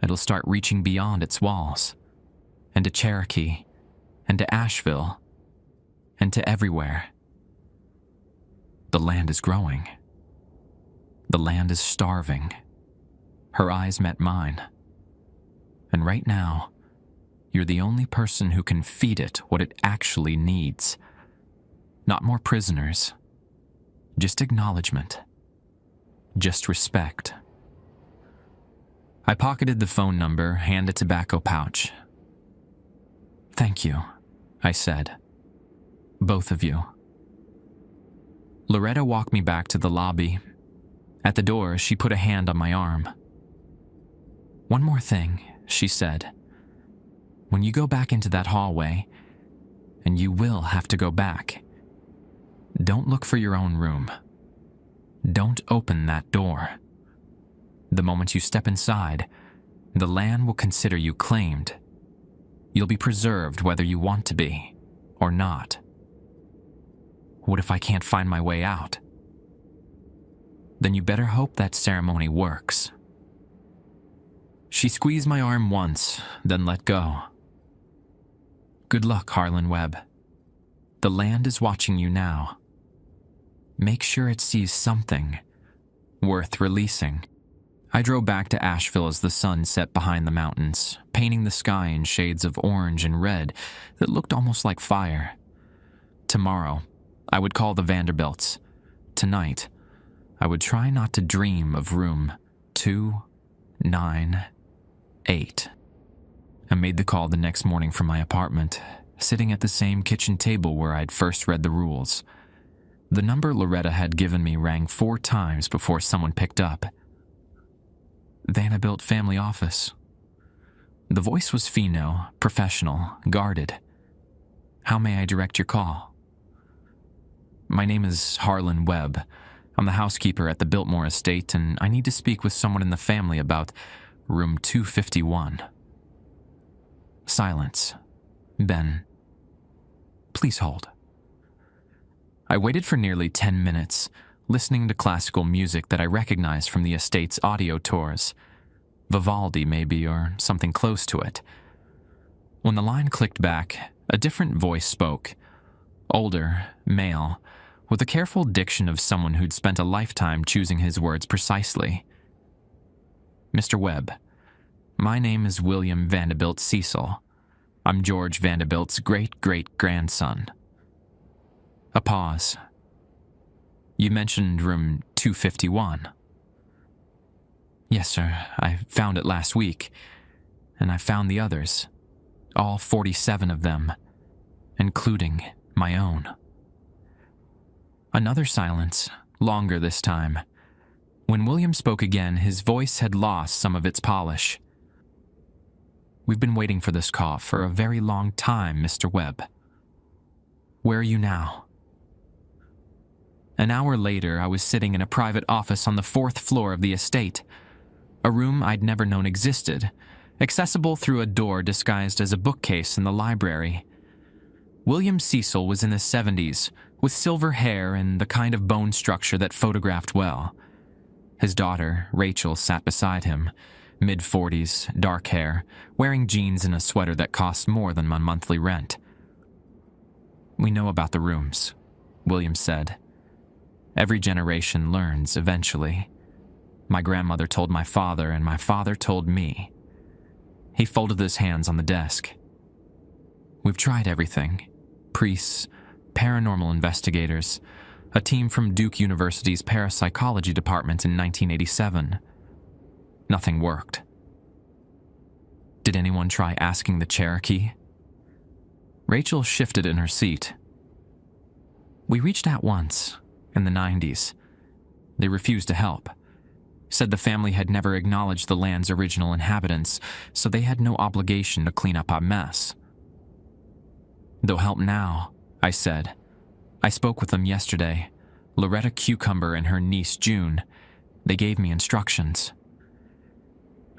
It'll start reaching beyond its walls, and to Cherokee, and to Asheville, and to everywhere. The land is growing. The land is starving. Her eyes met mine. And right now, you're the only person who can feed it what it actually needs. Not more prisoners. Just acknowledgement. Just respect. I pocketed the phone number and a tobacco pouch. Thank you, I said. Both of you. Loretta walked me back to the lobby. At the door, she put a hand on my arm. One more thing, she said. When you go back into that hallway, and you will have to go back, don't look for your own room. Don't open that door. The moment you step inside, the land will consider you claimed. You'll be preserved whether you want to be or not. What if I can't find my way out? Then you better hope that ceremony works. She squeezed my arm once, then let go. Good luck, Harlan Webb. The land is watching you now. Make sure it sees something worth releasing. I drove back to Asheville as the sun set behind the mountains, painting the sky in shades of orange and red that looked almost like fire. Tomorrow, I would call the Vanderbilts. Tonight, I would try not to dream of room 298. I made the call the next morning from my apartment, sitting at the same kitchen table where I'd first read the rules. The number Loretta had given me rang 4 times before someone picked up. Vanderbilt Family Office. The voice was female, professional, guarded. How may I direct your call? My name is Harlan Webb. I'm the housekeeper at the Biltmore estate, and I need to speak with someone in the family about room 251. Silence. Ben. Please hold. I waited for nearly 10 minutes, listening to classical music that I recognized from the estate's audio tours. Vivaldi, maybe, or something close to it. When the line clicked back, a different voice spoke. Older, male, with a careful diction of someone who'd spent a lifetime choosing his words precisely. Mr. Webb, my name is William Vanderbilt Cecil. I'm George Vanderbilt's great-great-grandson. A pause. You mentioned room 251. Yes, sir. I found it last week, and I found the others. All 47 of them, including my own. Another silence, longer this time. When William spoke again, his voice had lost some of its polish. We've been waiting for this call for a very long time, Mr. Webb. Where are you now? An hour later, I was sitting in a private office on the 4th floor of the estate, a room I'd never known existed, accessible through a door disguised as a bookcase in the library. William Cecil was in his 70s, with silver hair and the kind of bone structure that photographed well. His daughter, Rachel, sat beside him, mid-40s, dark hair, wearing jeans and a sweater that cost more than my monthly rent. We know about the rooms, William said. Every generation learns eventually. My grandmother told my father, and my father told me. He folded his hands on the desk. We've tried everything. Priests, paranormal investigators, a team from Duke University's parapsychology department in 1987. Nothing worked. Did anyone try asking the Cherokee? Rachel shifted in her seat. We reached out once, in the 90s. They refused to help. Said the family had never acknowledged the land's original inhabitants, so they had no obligation to clean up our mess. They'll help now, I said. I spoke with them yesterday. Loretta Cucumber and her niece June. They gave me instructions.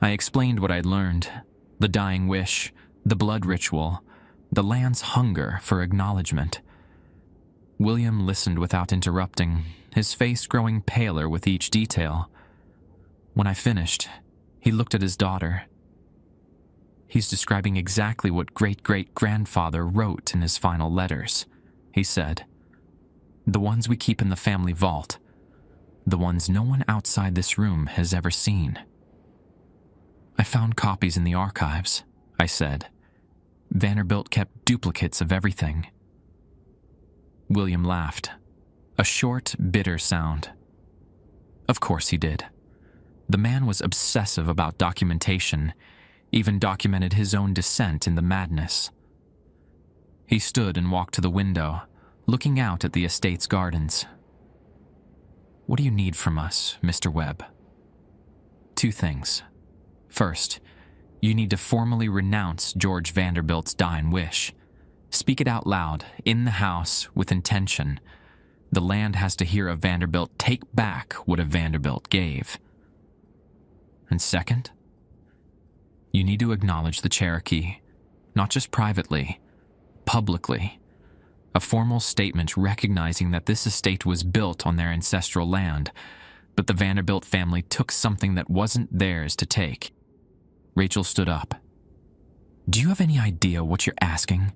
I explained what I'd learned, the dying wish, the blood ritual, the land's hunger for acknowledgement. William listened without interrupting, his face growing paler with each detail. When I finished, he looked at his daughter. He's describing exactly what great-great-grandfather wrote in his final letters, he said. The ones we keep in the family vault. The ones no one outside this room has ever seen. I found copies in the archives, I said. Vanderbilt kept duplicates of everything. William laughed. A short, bitter sound. Of course he did. The man was obsessive about documentation, even documented his own descent in the madness. He stood and walked to the window, looking out at the estate's gardens. What do you need from us, Mr. Webb? 2 things. First, you need to formally renounce George Vanderbilt's dying wish. Speak it out loud, in the house, with intention. The land has to hear a Vanderbilt take back what a Vanderbilt gave. And second, you need to acknowledge the Cherokee, not just privately, publicly. A formal statement recognizing that this estate was built on their ancestral land, but the Vanderbilt family took something that wasn't theirs to take. Rachel stood up. Do you have any idea what you're asking?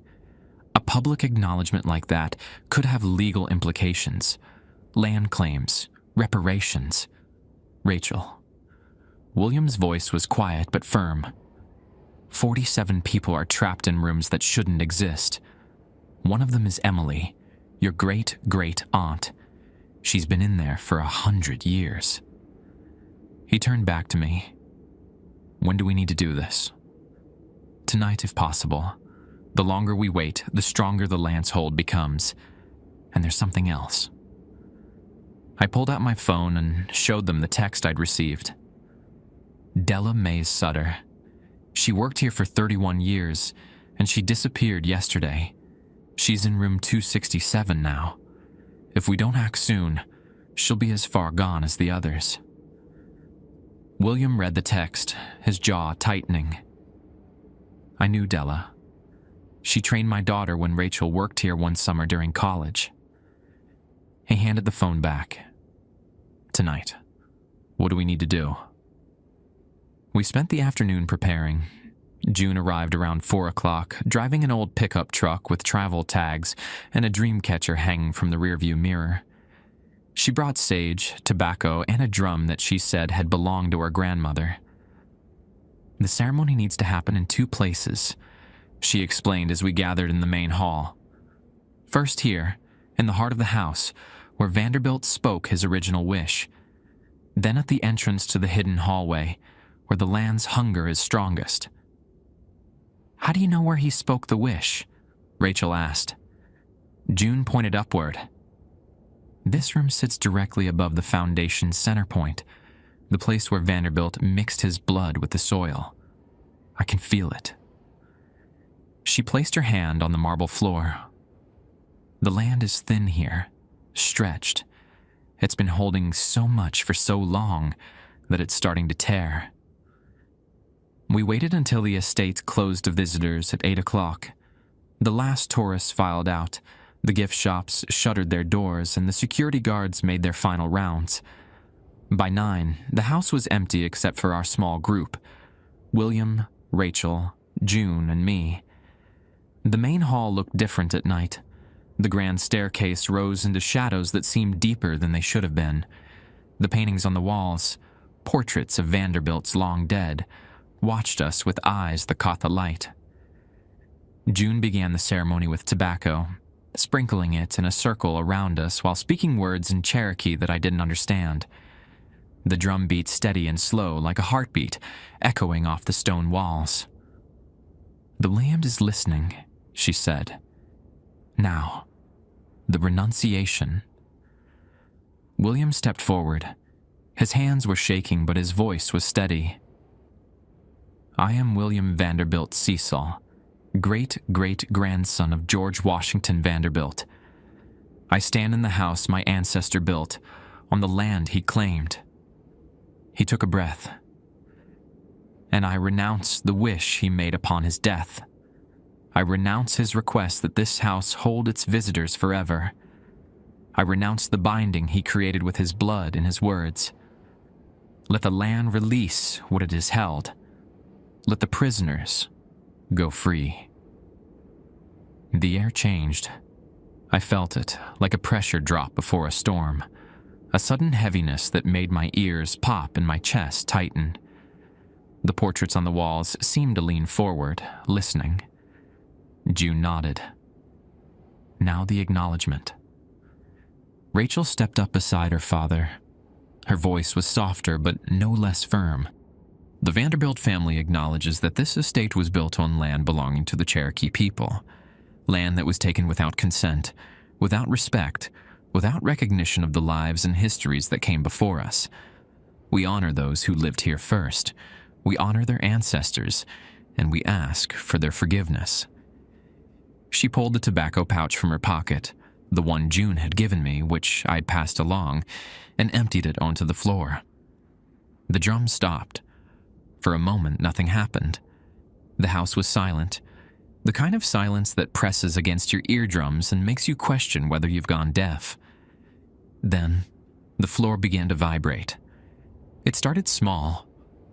A public acknowledgement like that could have legal implications. Land claims, reparations. Rachel. William's voice was quiet but firm. 47 people are trapped in rooms that shouldn't exist. One of them is Emily, your great-great-aunt. She's been in there for 100 years. He turned back to me. When do we need to do this? Tonight, if possible. The longer we wait, the stronger the lance hold becomes. And there's something else. I pulled out my phone and showed them the text I'd received. Della Mays Sutter. She worked here for 31 years, and she disappeared yesterday. She's in room 267 now. If we don't act soon, she'll be as far gone as the others. William read the text, his jaw tightening. I knew Della. She trained my daughter when Rachel worked here one summer during college. He handed the phone back. Tonight, what do we need to do? We spent the afternoon preparing. June arrived around 4 o'clock, driving an old pickup truck with travel tags and a dream catcher hanging from the rearview mirror. She brought sage, tobacco, and a drum that she said had belonged to her grandmother. The ceremony needs to happen in 2 places, she explained as we gathered in the main hall. First here, in the heart of the house, where Vanderbilt spoke his original wish. Then at the entrance to the hidden hallway, where the land's hunger is strongest. How do you know where he spoke the wish? Rachel asked. June pointed upward. This room sits directly above the foundation's center point, the place where Vanderbilt mixed his blood with the soil. I can feel it. She placed her hand on the marble floor. The land is thin here, stretched. It's been holding so much for so long that it's starting to tear. We waited until the estate closed to visitors at 8 o'clock. The last tourists filed out, the gift shops shuttered their doors, and the security guards made their final rounds. By 9, the house was empty except for our small group: William, Rachel, June, and me. The main hall looked different at night. The grand staircase rose into shadows that seemed deeper than they should have been. The paintings on the walls, portraits of Vanderbilt's long dead, watched us with eyes that caught the light. June began the ceremony with tobacco, sprinkling it in a circle around us while speaking words in Cherokee that I didn't understand. The drum beat steady and slow like a heartbeat, echoing off the stone walls. The land is listening, she said. Now, the renunciation. William stepped forward. His hands were shaking, but his voice was steady. I am William Vanderbilt Cecil, great-great-grandson of George Washington Vanderbilt. I stand in the house my ancestor built, on the land he claimed. He took a breath. And I renounce the wish he made upon his death. I renounce his request that this house hold its visitors forever. I renounce the binding he created with his blood and his words. Let the land release what it has held. Let the prisoners go free. The air changed. I felt it, like a pressure drop before a storm. A sudden heaviness that made my ears pop and my chest tighten. The portraits on the walls seemed to lean forward, listening. June nodded. Now the acknowledgement. Rachel stepped up beside her father. Her voice was softer but no less firm. The Vanderbilt family acknowledges that this estate was built on land belonging to the Cherokee people. Land that was taken without consent, without respect, without recognition of the lives and histories that came before us. We honor those who lived here first. We honor their ancestors, and we ask for their forgiveness. She pulled the tobacco pouch from her pocket, the one June had given me, which I'd passed along, and emptied it onto the floor. The drum stopped. For a moment, nothing happened. The house was silent, the kind of silence that presses against your eardrums and makes you question whether you've gone deaf. Then, the floor began to vibrate. It started small,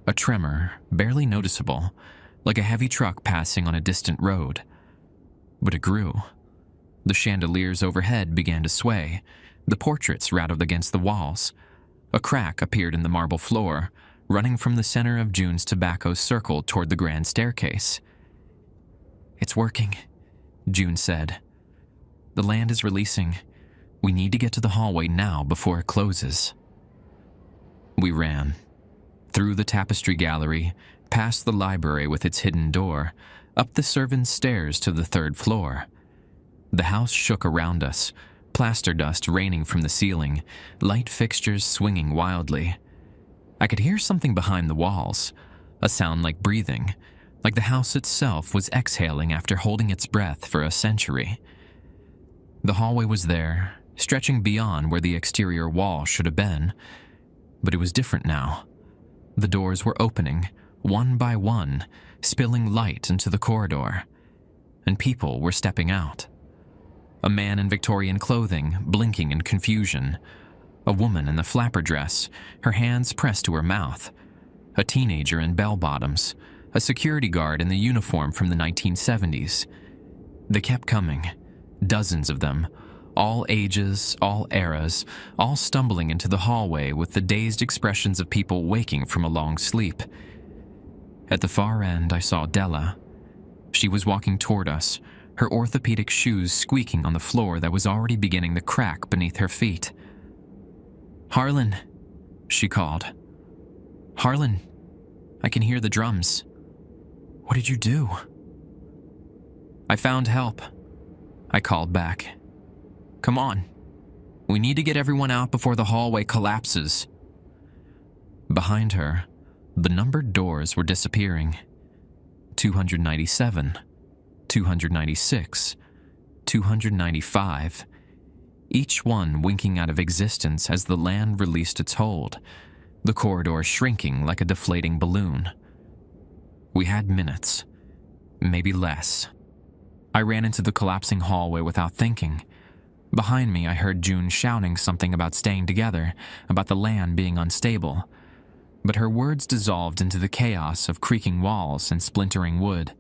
a tremor, barely noticeable, like a heavy truck passing on a distant road. But it grew. The chandeliers overhead began to sway. The portraits rattled against the walls. A crack appeared in the marble floor, running from the center of June's tobacco circle toward the grand staircase. "It's working," June said. "The land is releasing. We need to get to the hallway now before it closes." We ran. Through the tapestry gallery, past the library with its hidden door, up the servants' stairs to the third floor. The house shook around us, plaster dust raining from the ceiling, light fixtures swinging wildly. I could hear something behind the walls, a sound like breathing, like the house itself was exhaling after holding its breath for a century. The hallway was there, stretching beyond where the exterior wall should have been, but it was different now. The doors were opening, one by one, spilling light into the corridor, and people were stepping out. A man in Victorian clothing, blinking in confusion. A woman in the flapper dress, her hands pressed to her mouth. A teenager in bell-bottoms. A security guard in the uniform from the 1970s. They kept coming, dozens of them, all ages, all eras, all stumbling into the hallway with the dazed expressions of people waking from a long sleep. At the far end, I saw Della. She was walking toward us, her orthopedic shoes squeaking on the floor that was already beginning to crack beneath her feet. "Harlan," she called. "Harlan, I can hear the drums. What did you do?" "I found help," I called back. "Come on. We need to get everyone out before the hallway collapses." Behind her, the numbered doors were disappearing. 297, 296, 295, each one winking out of existence as the land released its hold, the corridor shrinking like a deflating balloon. We had minutes, maybe less. I ran into the collapsing hallway without thinking. Behind me, I heard June shouting something about staying together, about the land being unstable. But her words dissolved into the chaos of creaking walls and splintering wood.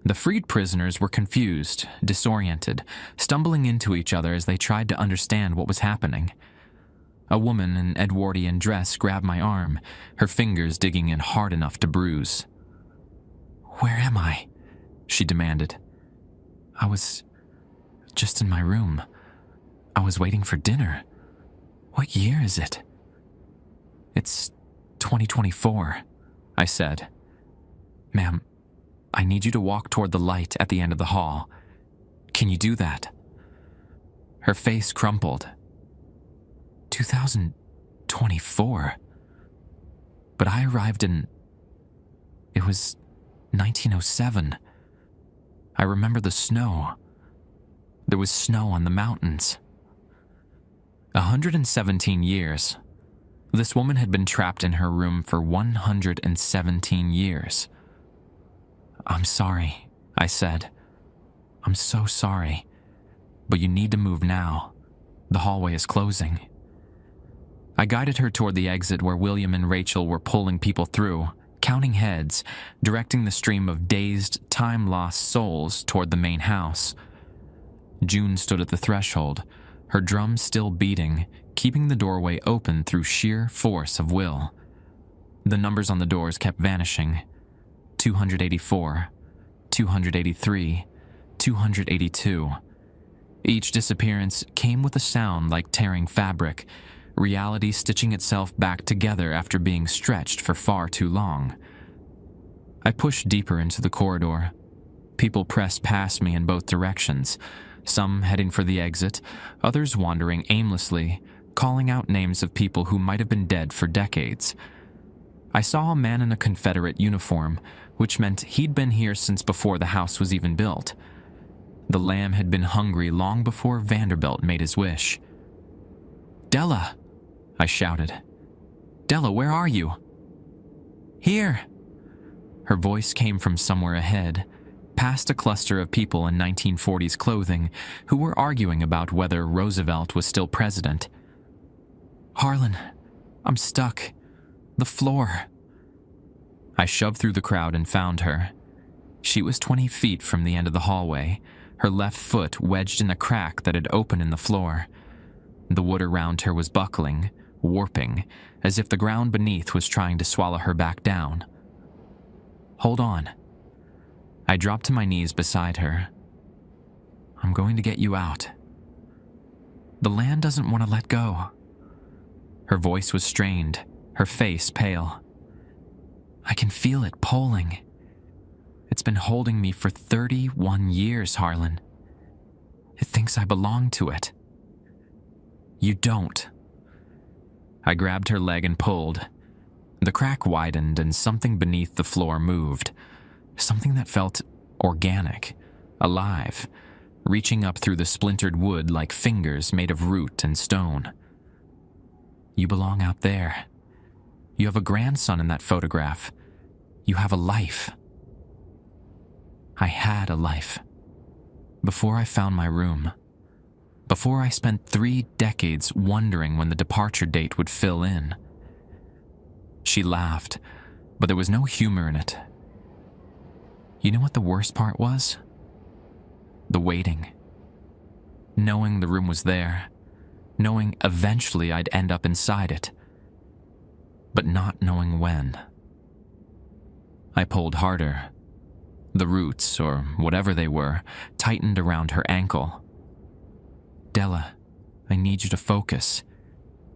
The freed prisoners were confused, disoriented, stumbling into each other as they tried to understand what was happening. A woman in Edwardian dress grabbed my arm, her fingers digging in hard enough to bruise. "Where am I?" she demanded. "I was just in my room. I was waiting for dinner. What year is it?" "It's 2024, I said. "Ma'am, I need you to walk toward the light at the end of the hall. Can you do that?" Her face crumpled. 2024? But I arrived in... It was 1907. I remember the snow. There was snow on the mountains. 117 years. This woman had been trapped in her room for 117 years. "I'm sorry," I said. "I'm so sorry. But you need to move now. The hallway is closing." I guided her toward the exit where William and Rachel were pulling people through, counting heads, directing the stream of dazed, time-lost souls toward the main house. June stood at the threshold, her drums still beating, keeping the doorway open through sheer force of will. The numbers on the doors kept vanishing. 284, 283, 282. Each disappearance came with a sound like tearing fabric, reality stitching itself back together after being stretched for far too long. I pushed deeper into the corridor. People pressed past me in both directions, some heading for the exit, others wandering aimlessly, calling out names of people who might have been dead for decades. I saw a man in a Confederate uniform, which meant he'd been here since before the house was even built. The lamb had been hungry long before Vanderbilt made his wish. "Della!" I shouted. "Della, where are you?" "Here!" Her voice came from somewhere ahead, past a cluster of people in 1940s clothing who were arguing about whether Roosevelt was still president. "Harlan, I'm stuck. The floor." I shoved through the crowd and found her. She was 20 feet from the end of the hallway, her left foot wedged in a crack that had opened in the floor. The wood around her was buckling, warping, as if the ground beneath was trying to swallow her back down. "Hold on." I dropped to my knees beside her. "I'm going to get you out." "The land doesn't want to let go." Her voice was strained, her face pale. "I can feel it pulling. It's been holding me for 31 years, Harlan. It thinks I belong to it." "You don't." I grabbed her leg and pulled. The crack widened and something beneath the floor moved. Something that felt organic, alive, reaching up through the splintered wood like fingers made of root and stone. "You belong out there. You have a grandson in that photograph. You have a life." I had a life. Before I found my room. Before I spent 3 decades wondering when the departure date would fill in. She laughed, but there was no humor in it. You know what the worst part was? The waiting. Knowing the room was there. Knowing eventually I'd end up inside it. But not knowing when. I pulled harder. The roots, or whatever they were, tightened around her ankle. "Della, I need you to focus.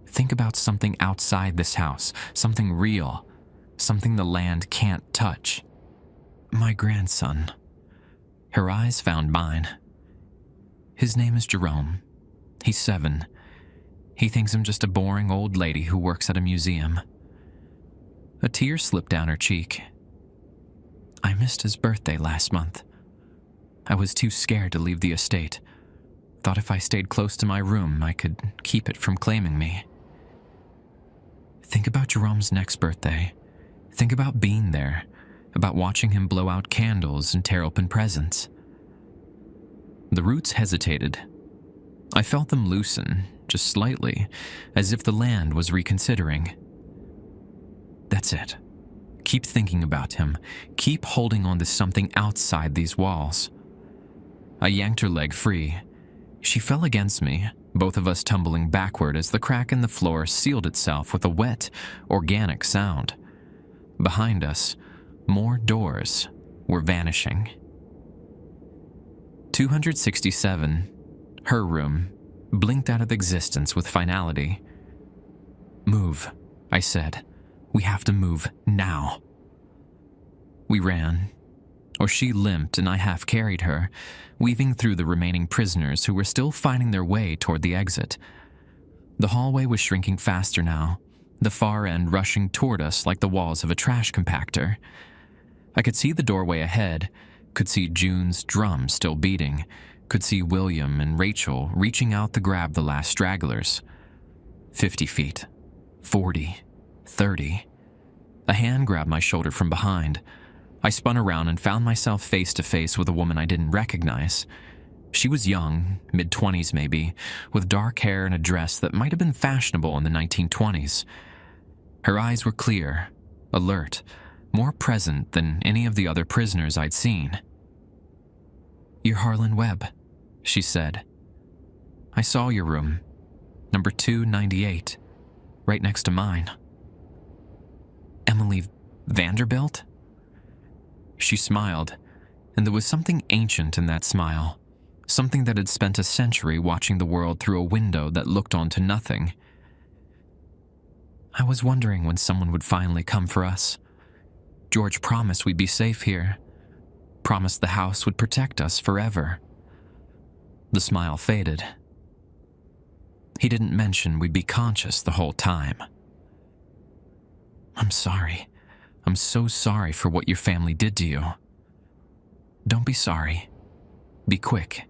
Think about something outside this house, something real, something the land can't touch." "My grandson." Her eyes found mine. "His name is Jerome. He's 7. He thinks I'm just a boring old lady who works at a museum." A tear slipped down her cheek. "I missed his birthday last month. I was too scared to leave the estate. Thought if I stayed close to my room, I could keep it from claiming me." "Think about Jerome's next birthday. Think about being there, about watching him blow out candles and tear open presents." The roots hesitated. I felt them loosen, just slightly, as if the land was reconsidering. "That's it. Keep thinking about him. Keep holding on to something outside these walls." I yanked her leg free. She fell against me, both of us tumbling backward as the crack in the floor sealed itself with a wet, organic sound. Behind us, more doors were vanishing. 267, her room, blinked out of existence with finality. "Move," I said. "We have to move now." We ran, or she limped and I half carried her, weaving through the remaining prisoners who were still finding their way toward the exit. The hallway was shrinking faster now, the far end rushing toward us like the walls of a trash compactor. I could see the doorway ahead, could see June's drum still beating, could see William and Rachel reaching out to grab the last stragglers. 50 feet, 40, 30. A hand grabbed my shoulder from behind. I spun around and found myself face to face with a woman I didn't recognize. She was young, mid-20s maybe, with dark hair and a dress that might have been fashionable in the 1920s. Her eyes were clear, alert, more present than any of the other prisoners I'd seen. "You're Harlan Webb," she said. "I saw your room, number 298, right next to mine." "Emily Vanderbilt?" She smiled, and there was something ancient in that smile, something that had spent a century watching the world through a window that looked onto nothing. "I was wondering when someone would finally come for us. George promised we'd be safe here, promised the house would protect us forever." The smile faded. "He didn't mention we'd be conscious the whole time." "I'm sorry. I'm so sorry for what your family did to you." "Don't be sorry. Be quick."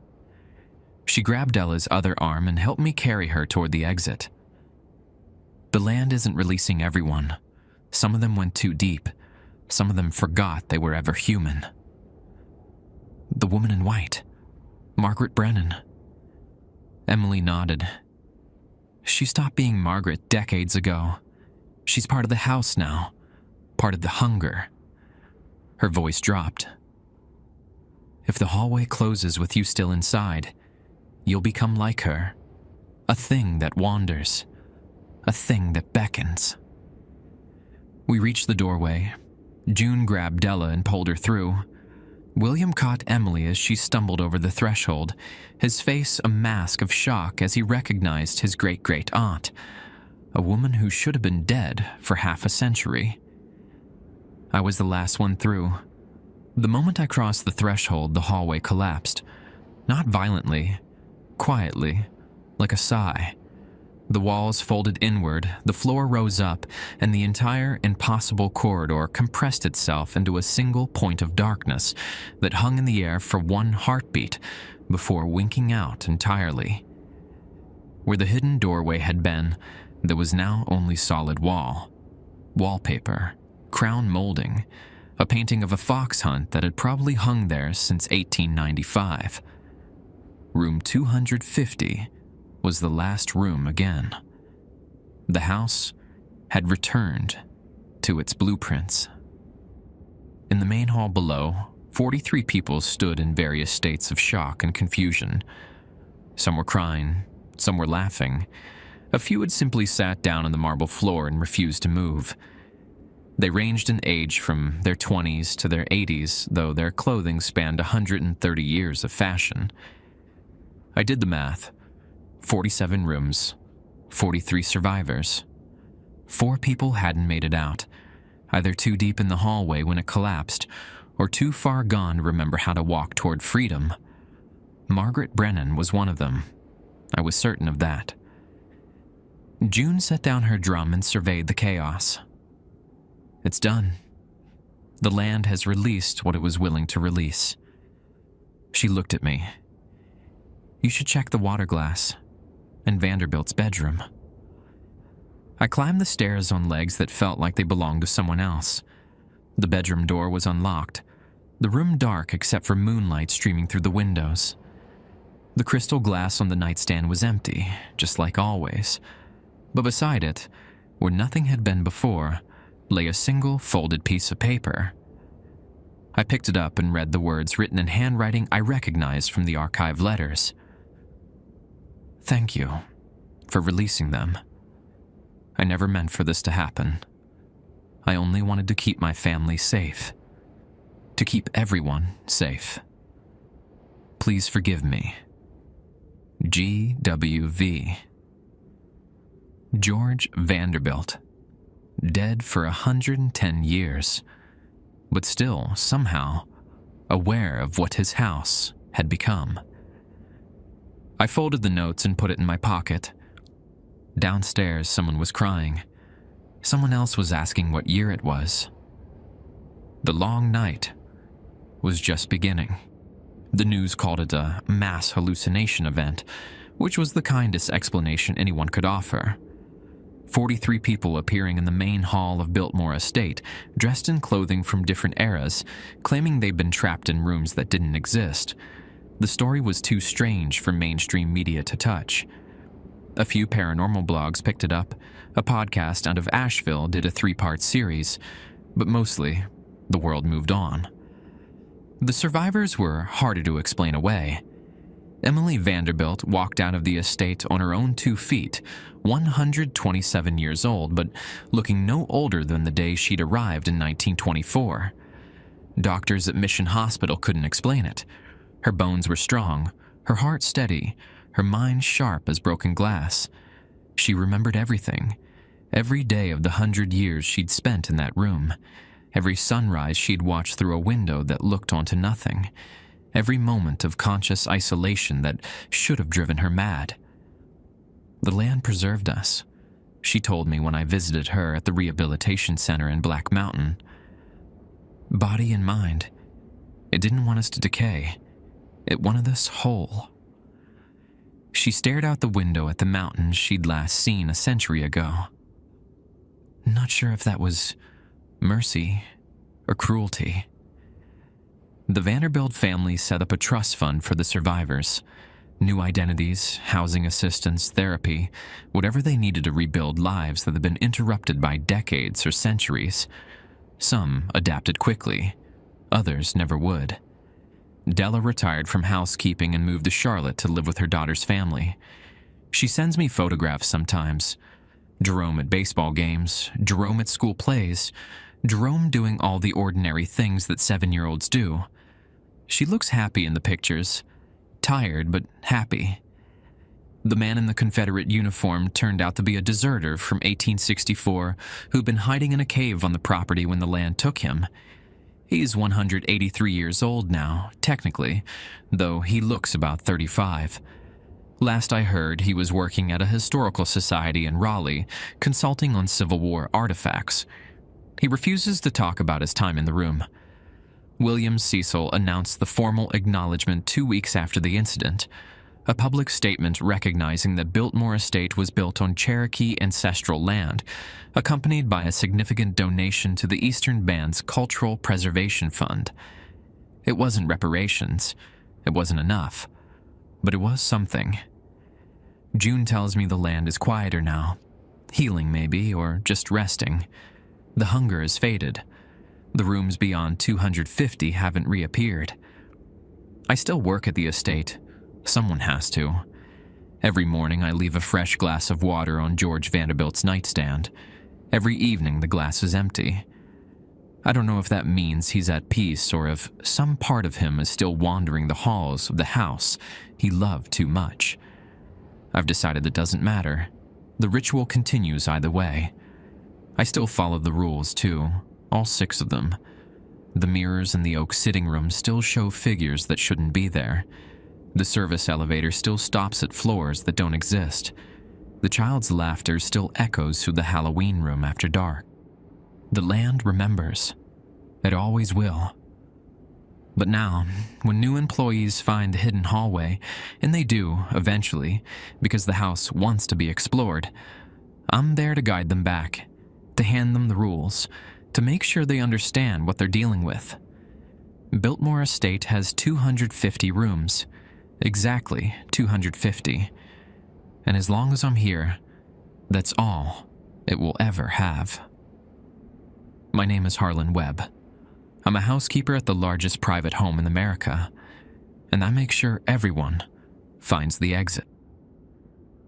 She grabbed Ella's other arm and helped me carry her toward the exit. "The land isn't releasing everyone. Some of them went too deep. Some of them forgot they were ever human." "The woman in white. Margaret Brennan." Emily nodded. "She stopped being Margaret decades ago. She's part of the house now. Part of the hunger." Her voice dropped. If the hallway closes with you still inside, you'll become like her. A thing that wanders. A thing that beckons. We reached the doorway. June grabbed Della and pulled her through. William caught Emily as she stumbled over the threshold, his face a mask of shock as he recognized his great-great-aunt, a woman who should have been dead for half a century. I was the last one through. The moment I crossed the threshold, the hallway collapsed. Not violently, quietly, like a sigh. The walls folded inward, the floor rose up, and the entire impossible corridor compressed itself into a single point of darkness that hung in the air for one heartbeat before winking out entirely. Where the hidden doorway had been, there was now only solid wall, wallpaper, crown molding, a painting of a fox hunt that had probably hung there since 1895. Room 250 was the last room again. The house had returned to its blueprints. In the main hall below, 43 people stood in various states of shock and confusion. Some were crying, some were laughing. A few had simply sat down on the marble floor and refused to move. They ranged in age from their 20s to their 80s, though their clothing spanned 130 years of fashion. I did the math. 47 rooms, 43 survivors. 4 people hadn't made it out, either too deep in the hallway when it collapsed, or too far gone to remember how to walk toward freedom. Margaret Brennan was one of them. I was certain of that. June set down her drum and surveyed the chaos. It's done. The land has released what it was willing to release. She looked at me. You should check the water glass and Vanderbilt's bedroom. I climbed the stairs on legs that felt like they belonged to someone else. The bedroom door was unlocked, the room dark except for moonlight streaming through the windows. The crystal glass on the nightstand was empty, just like always. But beside it, where nothing had been before, lay a single folded piece of paper. I picked it up and read the words written in handwriting I recognized from the archived letters. Thank you for releasing them. I never meant for this to happen. I only wanted to keep my family safe. To keep everyone safe. Please forgive me. GWV. George Vanderbilt. Dead for 110 years, but still, somehow, aware of what his house had become. I folded the notes and put it in my pocket. Downstairs, someone was crying. Someone else was asking what year it was. The long night was just beginning. The news called it a mass hallucination event, which was the kindest explanation anyone could offer. 43 people appearing in the main hall of Biltmore Estate, dressed in clothing from different eras, claiming they'd been trapped in rooms that didn't exist. The story was too strange for mainstream media to touch. A few paranormal blogs picked it up. A podcast out of Asheville did a 3-part series, but mostly, the world moved on. The survivors were harder to explain away. Emily Vanderbilt walked out of the estate on her own 2 feet, 127 years old, but looking no older than the day she'd arrived in 1924. Doctors at Mission Hospital couldn't explain it. Her bones were strong, her heart steady, her mind sharp as broken glass. She remembered everything, every day of the 100 years she'd spent in that room, every sunrise she'd watched through a window that looked onto nothing, every moment of conscious isolation that should have driven her mad. The land preserved us, she told me when I visited her at the rehabilitation center in Black Mountain. Body and mind, it didn't want us to decay. It wanted us whole. She stared out the window at the mountains she'd last seen a century ago. Not sure if that was mercy or cruelty. The Vanderbilt family set up a trust fund for the survivors. New identities, housing assistance, therapy, whatever they needed to rebuild lives that had been interrupted by decades or centuries. Some adapted quickly, others never would. Della retired from housekeeping and moved to Charlotte to live with her daughter's family. She sends me photographs sometimes. Jerome at baseball games, Jerome at school plays, Jerome doing all the ordinary things that 7-year-olds do. She looks happy in the pictures, tired but happy. The man in the Confederate uniform turned out to be a deserter from 1864 who'd been hiding in a cave on the property when the land took him. He's 183 years old now, technically, though he looks about 35. Last I heard, he was working at a historical society in Raleigh, consulting on Civil War artifacts. He refuses to talk about his time in the room. William Cecil announced the formal acknowledgement 2 weeks after the incident, a public statement recognizing that Biltmore Estate was built on Cherokee ancestral land, accompanied by a significant donation to the Eastern Band's Cultural Preservation Fund. It wasn't reparations. It wasn't enough. But it was something. June tells me the land is quieter now. Healing, maybe, or just resting. The hunger has faded. The rooms beyond 250 haven't reappeared. I still work at the estate. Someone has to. Every morning I leave a fresh glass of water on George Vanderbilt's nightstand. Every evening the glass is empty. I don't know if that means he's at peace or if some part of him is still wandering the halls of the house he loved too much. I've decided it doesn't matter. The ritual continues either way. I still follow the rules too, all 6 of them. The mirrors in the oak sitting room still show figures that shouldn't be there. The service elevator still stops at floors that don't exist. The child's laughter still echoes through the Halloween room after dark. The land remembers. It always will. But now, when new employees find the hidden hallway, and they do, eventually, because the house wants to be explored, I'm there to guide them back, to hand them the rules, to make sure they understand what they're dealing with. Biltmore Estate has 250 rooms. Exactly 250. And as long as I'm here, that's all it will ever have. My name is Harlan Webb. I'm a housekeeper at the largest private home in America, and I make sure everyone finds the exit.